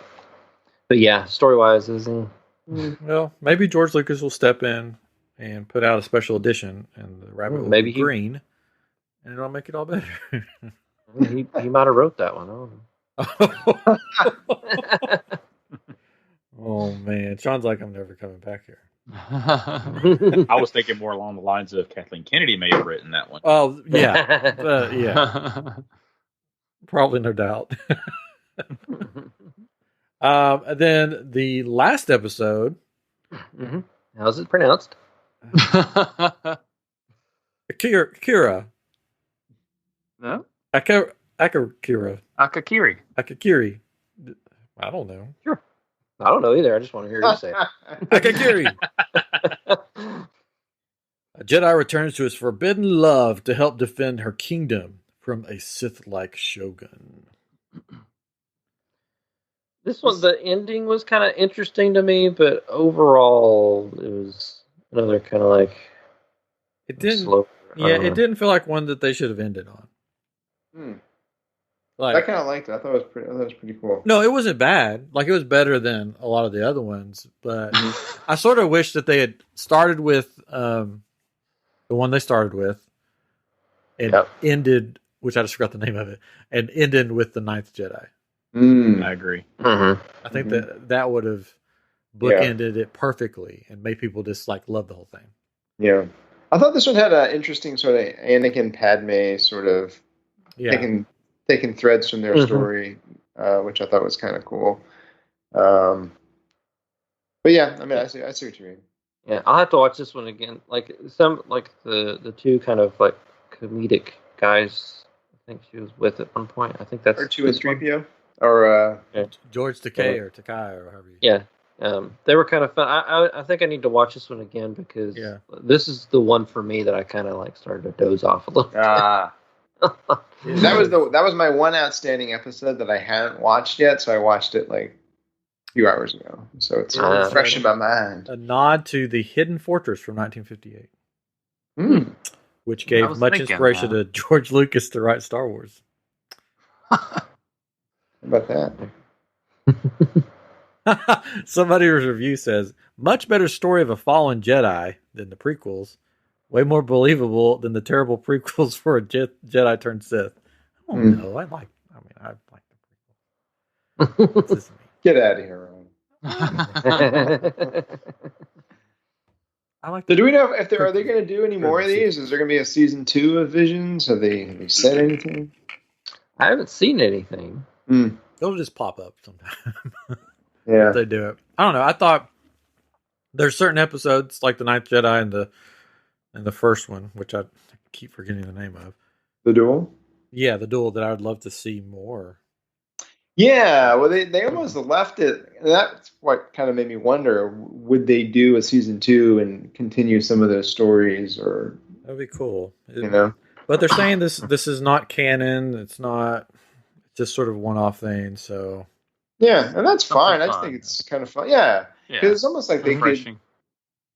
yeah, story wise, isn't. Well, maybe George Lucas will step in and put out a special edition, and the rabbit will be green, and it'll make it all better. He might have wrote that one. I don't know. Oh man, Sean's like, I'm never coming back here. I was thinking more along the lines of Kathleen Kennedy may have written that one. Oh yeah, yeah, probably, no doubt. Then the last episode. Mm-hmm. How's it pronounced? Akira. No? Akakiri. Akakiri. I don't know. Sure. I don't know either. I just want to hear you say it. Akakiri. A Jedi returns to his forbidden love to help defend her kingdom from a Sith-like shogun. This one, the ending was kind of interesting to me, but overall, it was another kind of like it didn't. Slow. It didn't feel like one that they should have ended on. Like, I kind of liked it. I thought it was pretty cool. No, it wasn't bad. Like, it was better than a lot of the other ones, but I sort of wish that they had started with the one they started with and ended, which I just forgot the name of it, and ended with the Ninth Jedi. I agree. Mm-hmm. I think that would have bookended it perfectly and made people just like love the whole thing. Yeah, I thought this one had an interesting sort of Anakin Padme sort of taking threads from their story, which I thought was kind of cool. But yeah, I mean, I see what you mean. Yeah, I'll have to watch this one again. Like the two kind of like comedic guys. I think she was with at one point. I think that's R2-3PO. Or George Takei or Takai or however you. Yeah, they were kind of fun. I think I need to watch this one again because this is the one for me that I kind of like started to doze off a little bit. That was my one outstanding episode that I hadn't watched yet, so I watched it like a few hours ago. So it's fresh in my mind. A nod to the Hidden Fortress from 1958, which gave much inspiration to George Lucas to write Star Wars. How about that? Somebody's review says, much better story of a fallen Jedi than the prequels. Way more believable than the terrible prequels for a Jedi turned Sith. I don't know. I like the prequels. Get out of here, Ron. So do we know if are they going to do any more of these? Is there going to be a season 2 of Visions? Have they said anything? I haven't seen anything. They'll just pop up sometime. Yeah, if they do it. I don't know. I thought there's certain episodes like the Ninth Jedi and the first one, which I keep forgetting the name of. The Duel. Yeah, the Duel that I would love to see more. Yeah, well, they almost left it. That's what kind of made me wonder: would they do a season 2 and continue some of those stories, or that'd be cool, But they're saying this is not canon. It's not just sort of one-off thing. So yeah, and that's fine. I just think it's kind of fun. Yeah, because it's almost like they could.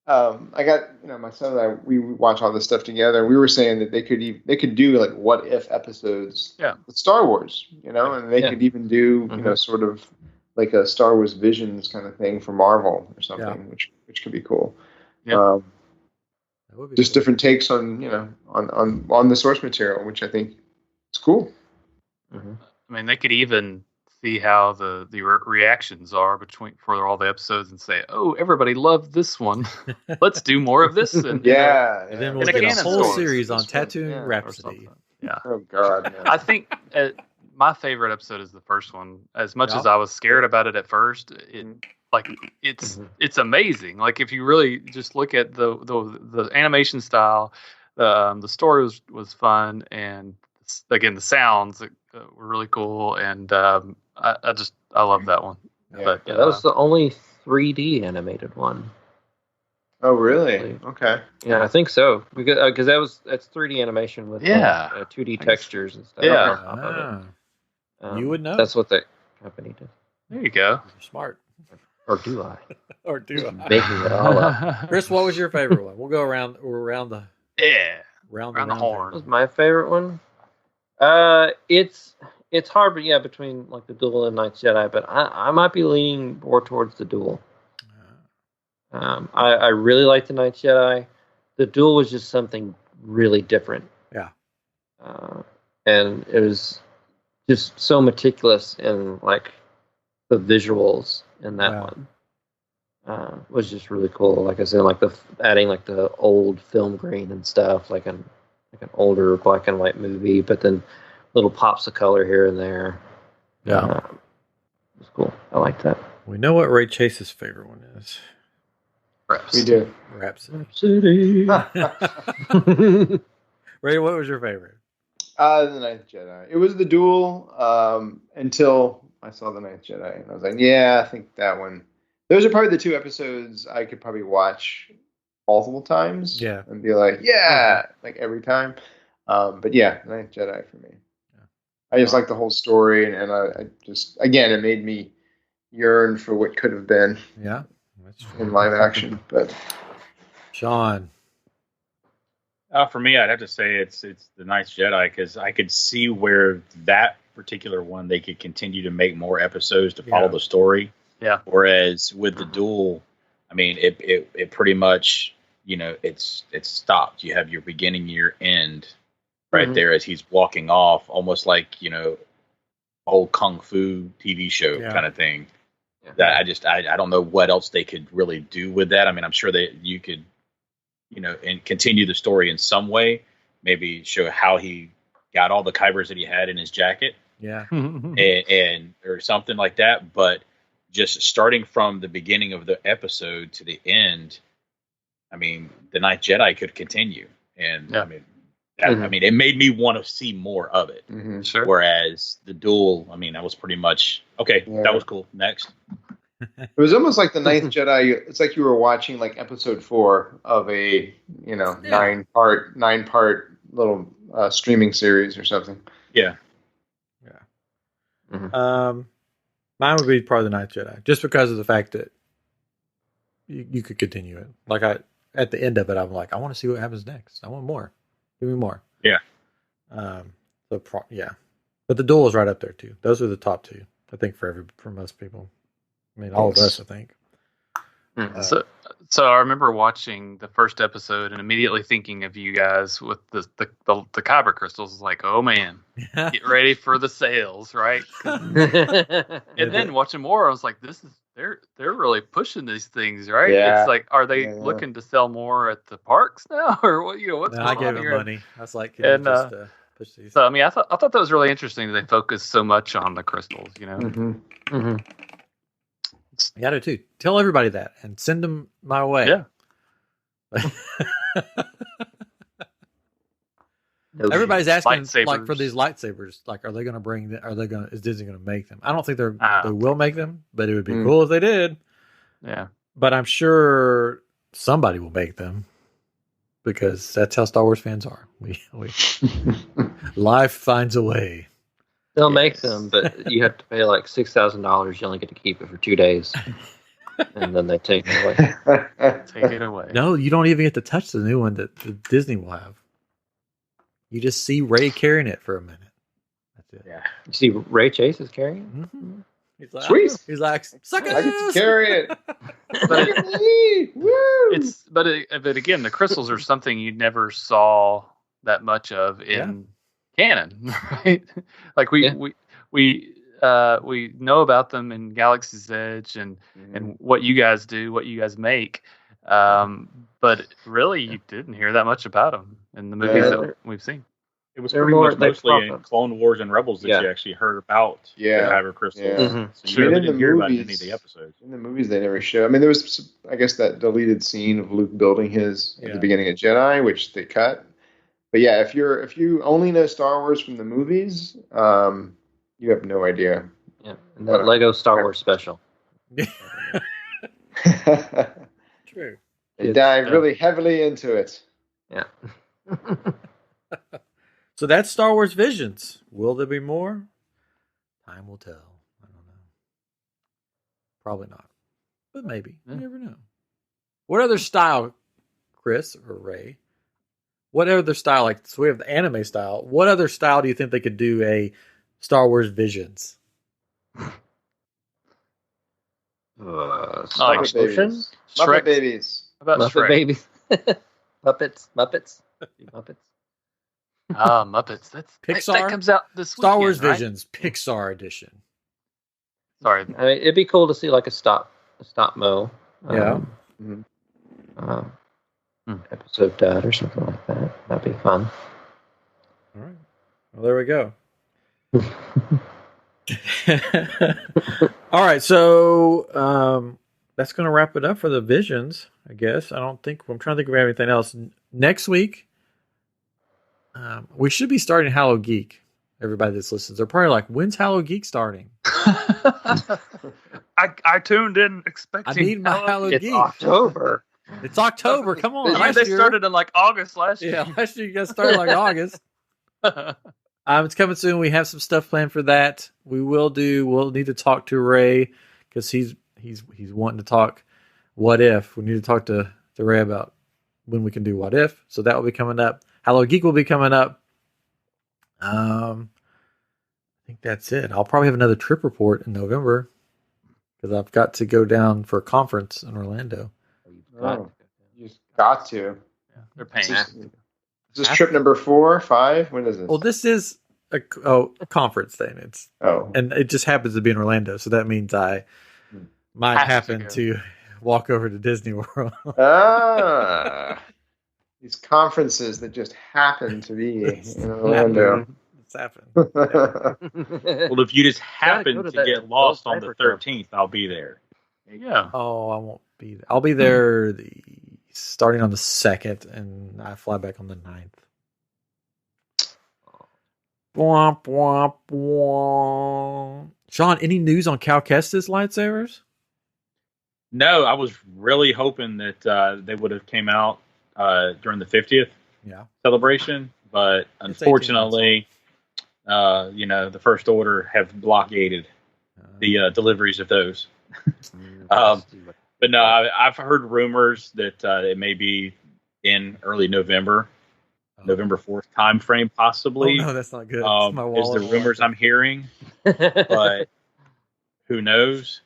I got my son and I. We watch all this stuff together. We were saying that they could do like what if episodes. With Star Wars, and they could even do sort of like a Star Wars Visions kind of thing for Marvel or something, which could be cool. Yeah. Just different takes on on the source material, which I think is cool. Mm-hmm. I mean, they could even see how the reactions are for all the episodes and say, "Oh, everybody loved this one. Let's do more of this." And, and then we'll get a whole series on Tatooine Rhapsody. Yeah. Oh God. Man. I think my favorite episode is the first one. As much as I was scared about it at first, it's amazing. Like if you really just look at the animation style, the story was fun, and again the sounds were really cool, and I love that one. Yeah. But that was the only 3D animated one. Oh really? Okay. Yeah, I think so because that's 3D animation with 2D textures and stuff. Yeah, you would know. That's what the company did. There you go. You're smart. Or do I? Or do I? Making it all up. Chris, what was your favorite one? We'll go around the round the horn. What was my favorite one? It's hard, but between like the Duel and Ninth Jedi, but I might be leaning more towards the Duel. I really like the Ninth Jedi. The Duel was just something really different. Yeah. And it was just so meticulous in like the visuals in that one. Was just really cool. Like I said, like adding like the old film grain and stuff, like an older black and white movie, but then little pops of color here and there. Yeah, it was cool. I like that. We know what Ray Chase's favorite one is. We do. Rhapsody. Ray, what was your favorite? The Ninth Jedi. It was the duel until I saw the Ninth Jedi, and I was like, yeah, I think that one. Those are probably the two episodes I could probably watch multiple times. Yeah. And be like, yeah, like every time. But yeah, the Ninth Jedi for me. Yeah. I just like the whole story, and I just, again, it made me yearn for what could have been. Yeah. In live action. But Sean. For me, I'd have to say it's the Ninth Jedi, because I could see where that particular one they could continue to make more episodes to follow the story. Yeah. Whereas with the duel, I mean, it pretty much, it's stopped. You have your beginning, your end, right there as he's walking off, almost like old kung fu TV show kind of thing. Yeah. That I don't know what else they could really do with that. I mean, I'm sure that you could, and continue the story in some way. Maybe show how he got all the Kybers that he had in his jacket. Yeah. and or something like that. But just starting from the beginning of the episode to the end, I mean, the Ninth Jedi could continue. And I mean, it made me want to see more of it. Mm-hmm. Sure. Whereas the duel, I mean, I was pretty much, okay, that was cool. Next. It was almost like the Ninth Jedi. It's like you were watching like episode 4 of a, 9-part little streaming series or something. Yeah. Yeah. Mm-hmm. Mine would be probably the Ninth Jedi, just because of the fact that you could continue it. Like at the end of it, I'm like, I want to see what happens next. I want more. Give me more. Yeah. But the duel is right up there too. Those are the top two, I think, for most people. I mean, all of us, I think. So I remember watching the first episode and immediately thinking of you guys with the Kyber crystals. Like, oh man, get ready for the sales, right? And then watching more, I was like, they're really pushing these things, right? Yeah. It's like, are they looking to sell more at the parks now, or what? What's going on here? I gave them money. I was like, just push these. So I mean, I thought that was really interesting that they focus so much on the crystals. Mm-hmm. Mm-hmm. You got to too. Tell everybody that and send them my way. Yeah. Everybody's asking like for these lightsabers. Like, are they going to bring them? Is Disney going to make them? I don't think they will make them, but it would be cool if they did. Yeah. But I'm sure somebody will make them because that's how Star Wars fans are. We life finds a way. They'll make them, but you have to pay like $6,000. You only get to keep it for 2 days, and then they take it away. Take it away. No, you don't even get to touch the new one that Disney will have. You just see Ray carrying it for a minute. That's it. Yeah. You see Ray Chase is carrying it? Mm-hmm. He's like, sweet. He's like, suck it. I get to carry it. But again, the crystals are something you never saw that much of in canon, right? Like we know about them in Galaxy's Edge and what you guys do, what you guys make, but really you didn't hear that much about them in the movies that we've seen. It was pretty much mostly in Clone Wars and Rebels that you actually heard about the Kyber crystals. Yeah. Mm-hmm. So you really didn't hear about any of the episodes. In the movies, they never show. I mean, there was, I guess, that deleted scene of Luke building his at the beginning of Jedi, which they cut. But yeah, if you only know Star Wars from the movies, you have no idea. Yeah, and that Lego Star Wars special. True. They dive really heavily into it. Yeah. So that's Star Wars Visions. Will there be more? Time will tell. I don't know. Probably not. But maybe. You never know. What other style, Chris or Ray? What other style? Like, so we have the anime style. What other style do you think they could do a Star Wars Visions? Muppet babies. Muppet babies. How about Muppet babies? Muppets. Muppets. That comes out this weekend, Star Wars right? Visions Pixar edition. Sorry. I mean, it'd be cool to see like a stop mo. Yeah. Episode done or something like that. That'd be fun. All right. Well, there we go. All right, so that's going to wrap it up for the Visions, I guess. I'm trying to think of anything else. Next week, we should be starting Hallow Geek. Everybody that's listens, they're probably like, "When's Hallow Geek starting?" I tuned in expecting. I need my Hallow Geek. It's October. It's October. Come on. They started in like August last year. Yeah, last year you guys started like August. It's coming soon. We have some stuff planned for that. We'll need to talk to Ray because he's wanting to talk What If. We need to talk to Ray about when we can do What If. So that will be coming up. Hallow Geek will be coming up. I think that's it. I'll probably have another trip report in November because I've got to go down for a conference in Orlando. Oh, you just got to. Yeah, they're paying. Is this trip number 4 or 5? When is this? Well, this is a conference thing. And it just happens to be in Orlando, so that means I might happen to walk over to Disney World. These conferences that just happen to be in Orlando. It's happened. Well, if you just happen to get lost on the 13th, I'll be there. There you go. Oh, I won't be there. I'll be there starting on the 2nd, and I fly back on the 9th. Womp, womp, womp. Sean, any news on Cal Kestis lightsabers? No, I was really hoping that they would have came out during the 50th celebration, but unfortunately, the First Order have blockaded the deliveries of those. But no, I've heard rumors that it may be in early November, November 4th time frame, possibly. Oh, no, that's not good. Is the rumors I'm hearing, but who knows?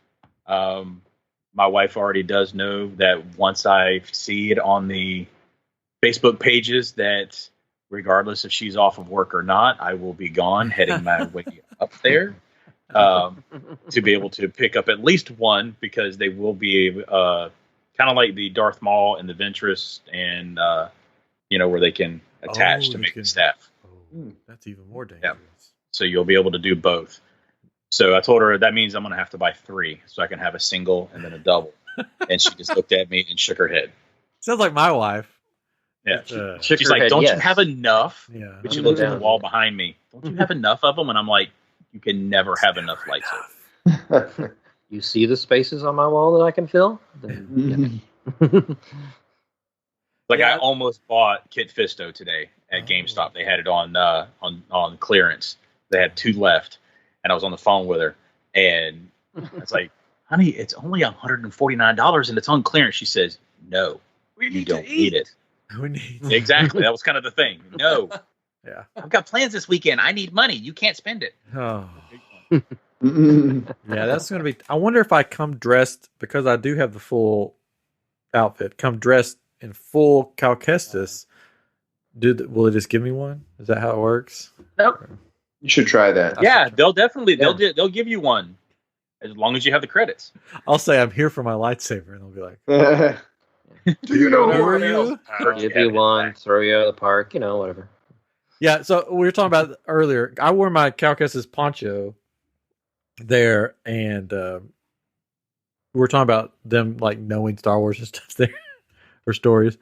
My wife already does know that once I see it on the Facebook pages that regardless if she's off of work or not, I will be gone, heading my way up there. To be able to pick up at least one because they will be kind of like the Darth Maul and the Ventress and where they can attach to make the staff. Oh, that's even more dangerous. Yeah. So you'll be able to do both. So I told her that means I'm going to have to buy 3 so I can have a single and then a double. And she just looked at me and shook her head. Sounds like my wife. Yeah. She's like, don't you have enough? Yeah. But she looks at the wall behind me. Don't you have enough of them? And I'm like, you can never have enough lightsabers. You see the spaces on my wall that I can fill? I almost bought Kit Fisto today at GameStop. They had it on clearance. They had 2 left, and I was on the phone with her, and I was like, "Honey, it's only $149, and it's on clearance." She says, "No, you don't need it." We need exactly. That was kind of the thing. No. Yeah. I've got plans this weekend. I need money. You can't spend it. Oh. Yeah, that's going to be... I wonder if I come dressed, because I do have the full outfit, come dressed in full Cal Kestis, will they just give me one? Is that how it works? Nope. You should try that. Yeah, they'll definitely... They'll give you one, as long as you have the credits. I'll say I'm here for my lightsaber, and they'll be like... Do you know who are you? Give you one, throw you out of the park, whatever. Yeah, so we were talking about earlier. I wore my Cal Kestis poncho there, and we were talking about them like knowing Star Wars and stuff there, or stories.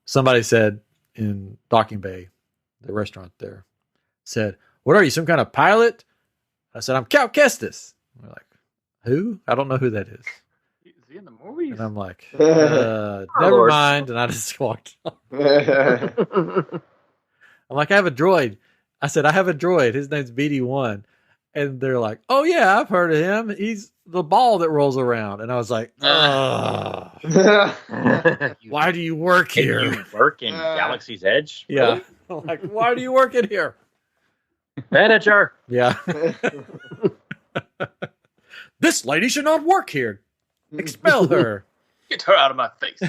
Somebody said in Docking Bay, the restaurant there, said, "What are you, some kind of pilot?" I said, "I'm Cal Kestis." We're like, "Who? I don't know who that is." Is he in the movies? And I'm like, never mind. And I just walked off. I'm like, I have a droid. I said, I have a droid. His name's BD1. And they're like, oh, yeah, I've heard of him. He's the ball that rolls around. And I was like, why do you work here? You work in Galaxy's Edge? Yeah. I'm like, why do you work in here? Manager. Yeah. This lady should not work here. Expel her. Get her out of my face.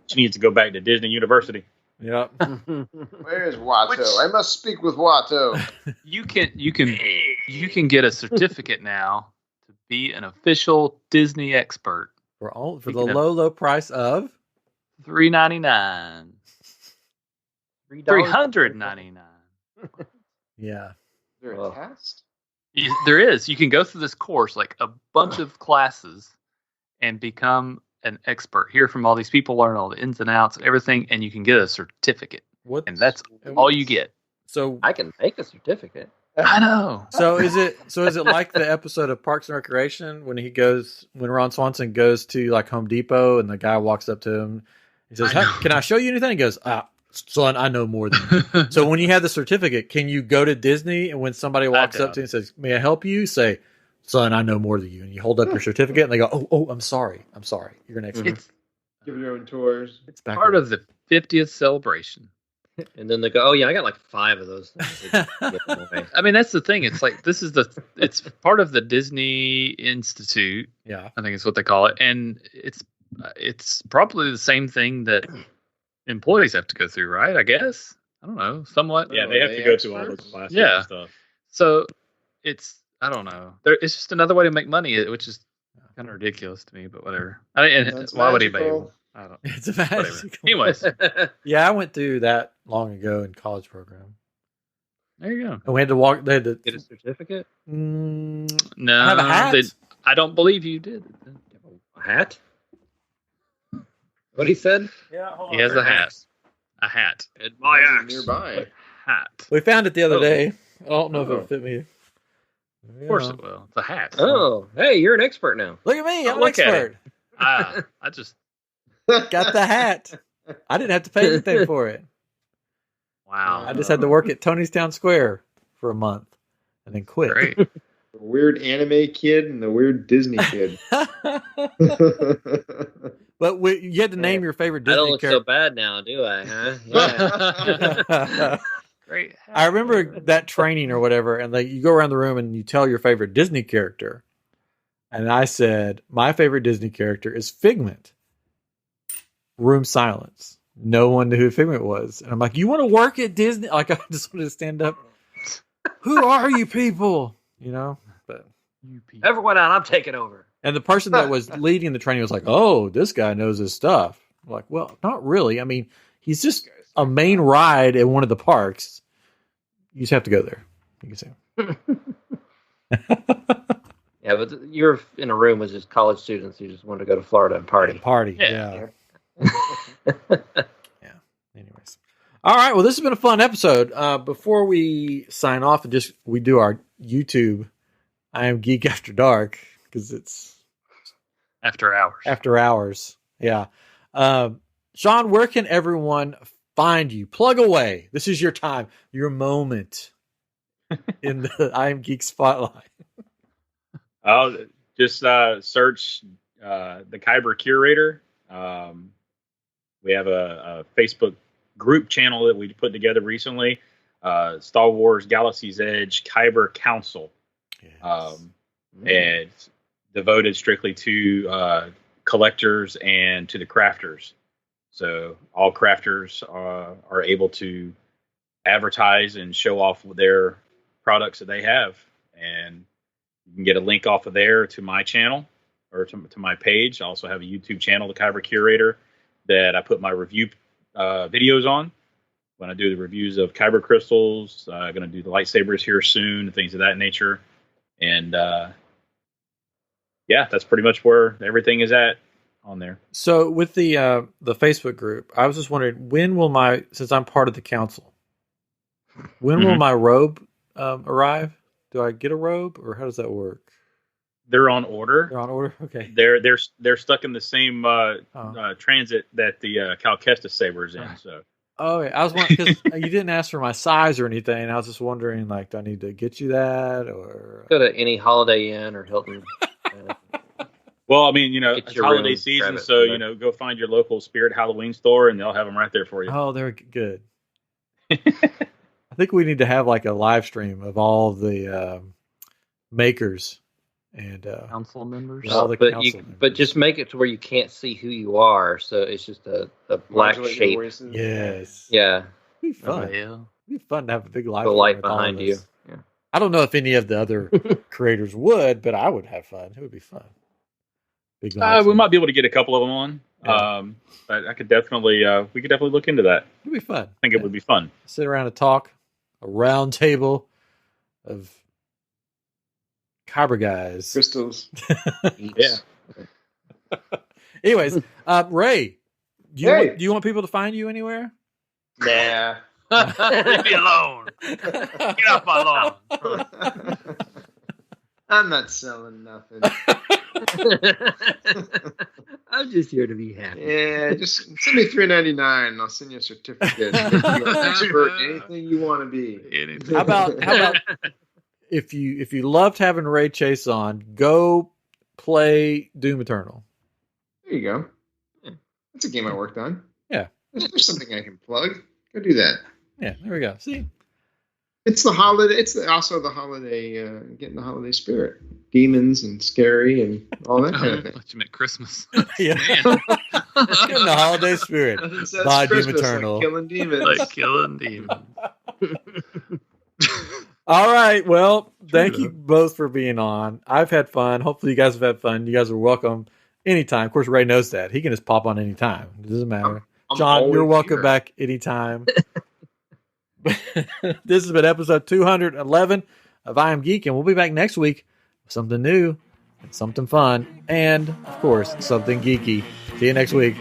She needs to go back to Disney University. Yep. Where is Watto? I must speak with Watto. You can get a certificate now to be an official Disney expert For the low price of $3.99. $399. Yeah. Is there a test? There is. You can go through this course, like a bunch of classes, and become an expert. Hear from all these people, learn all the ins and outs and everything, and you can get a certificate. And that's all you get. So I can make a certificate. I know. So is it like the episode of Parks and Recreation when Ron Swanson goes to like Home Depot and the guy walks up to him, he says, "Can I show you anything?" He goes, "Son, I know more than you." So when you have the certificate, can you go to Disney and when somebody walks up to you and says, "May I help you?" say, "Son, I know more than you," and you hold up your certificate and they go, "Oh, I'm sorry. You're an expert." Give your own tours. It's part of the 50th celebration. And then they go, "Oh yeah, I got like 5 of those things." I mean, that's the thing. It's like it's part of the Disney Institute. Yeah, I think it's what they call it, and it's probably the same thing that employees have to go through, right? I guess. I don't know. Somewhat. Yeah, they have to go through all those classes and stuff. So I don't know. It's just another way to make money, which is kind of ridiculous to me, but whatever. Why would anybody? I don't. It's a magical. Anyways, yeah, I went through that long ago in college program. There you go. And we had to walk. They had to get a certificate. No, I have a hat. I don't believe you did. A hat. What he said? Yeah, he has a hat. A hat. And my axe nearby. Hat. We found it the other day. I don't know if it'll fit me. Of course it will. It's a hat. Oh, hey, you're an expert now. Look at me. I'm an expert. I just got the hat. I didn't have to pay anything for it. Wow. I just had to work at Tony's Town Square for a month and then quit. Great. The weird anime kid and the weird Disney kid. But you had to name your favorite Disney I don't look character. so bad now, do I? Huh? Yeah. Great. I remember that training or whatever, and you go around the room and you tell your favorite Disney character. And I said, my favorite Disney character is Figment. Room silence. No one knew who Figment was. And I'm like, you want to work at Disney? Like, I just wanted to stand up. Who are you people? You know? But everyone out, I'm taking over. And the person that was leading the training was like, oh, this guy knows his stuff. I'm like, well, not really. I mean, he's just a main ride at one of the parks. You just have to go there. You can see. Yeah, but you're in a room with just college students who just want to go to Florida and party. Yeah. Yeah. Anyways. All right. Well, this has been a fun episode. Before we sign off and we do our YouTube, I Am Geek After Dark, because it's after hours. After hours. Yeah. Shaun, where can everyone find you? Plug away. This is your time, your moment in the I Am Geek spotlight. I'll just search the Kyber Curator. We have a Facebook group channel that we put together recently. Star Wars Galaxy's Edge Kyber Council. Yes. And it's devoted strictly to collectors and to the crafters. So all crafters are able to advertise and show off their products that they have. And you can get a link off of there to my channel or to my page. I also have a YouTube channel, the Kyber Curator, that I put my review videos on. When I do the reviews of Kyber crystals, I'm going to do the lightsabers here soon, things of that nature. And yeah, that's pretty much where everything is at on there. So with the Facebook group, I was just wondering, when will since I'm part of the council, when will my robe arrive? Do I get a robe, or how does that work? They're on order. They're on order. Okay. They're stuck in the same transit that the Cal Kestis saber is in. So. Oh, yeah. I was wondering because you didn't ask for my size or anything. I was just wondering, like, do I need to get you that, or go to any Holiday Inn or Hilton? Well, I mean, it's holiday season, so go find your local Spirit Halloween store, and they'll have them right there for you. Oh, they're good. I think we need to have like a live stream of all the makers and council members. all the council members. But just make it to where you can't see who you are, so it's just a black Modulate your shape. voices. Yes. Yeah, It'd be fun. Yeah. It'd be fun to have a big light, the light with all behind of you. us. Yeah. I don't know if any of the other creators would, but I would have fun. It would be fun. Big lights. We might be able to get a couple of them on. Yeah. But I could definitely, we could definitely look into that. It'd be fun. I think it would be fun. Sit around and talk, a round table of Kyber guys. Crystals. Yeah. Anyways, Ray, do you want people to find you anywhere? Nah. Leave me alone. Get off my lawn. I'm not selling nothing. I'm just here to be happy. Yeah, just send me $3.99 and I'll send you a certificate. Make you an expert in anything you want to be. How about if you loved having Ray Chase on, go play Doom Eternal. There you go. That's a game I worked on. Yeah. There's something I can plug. Go do that. Yeah, there we go. See? It's the holiday. It's also the holiday, getting the holiday spirit. Demons and scary and all that kind of thing. You meant Christmas. Yeah. Man. Getting the holiday spirit. Nothing says By Doom Christmas Eternal. like killing demons. Like killing demons. All right. Well, thank you both for being on. I've had fun. Hopefully you guys have had fun. You guys are welcome anytime. Of course, Ray knows that. He can just pop on anytime. It doesn't matter. I'm John, you're always welcome here. back anytime. This has been episode 211 of I Am Geek, and we'll be back next week with something new and something fun and, of course, something geeky. See you next week.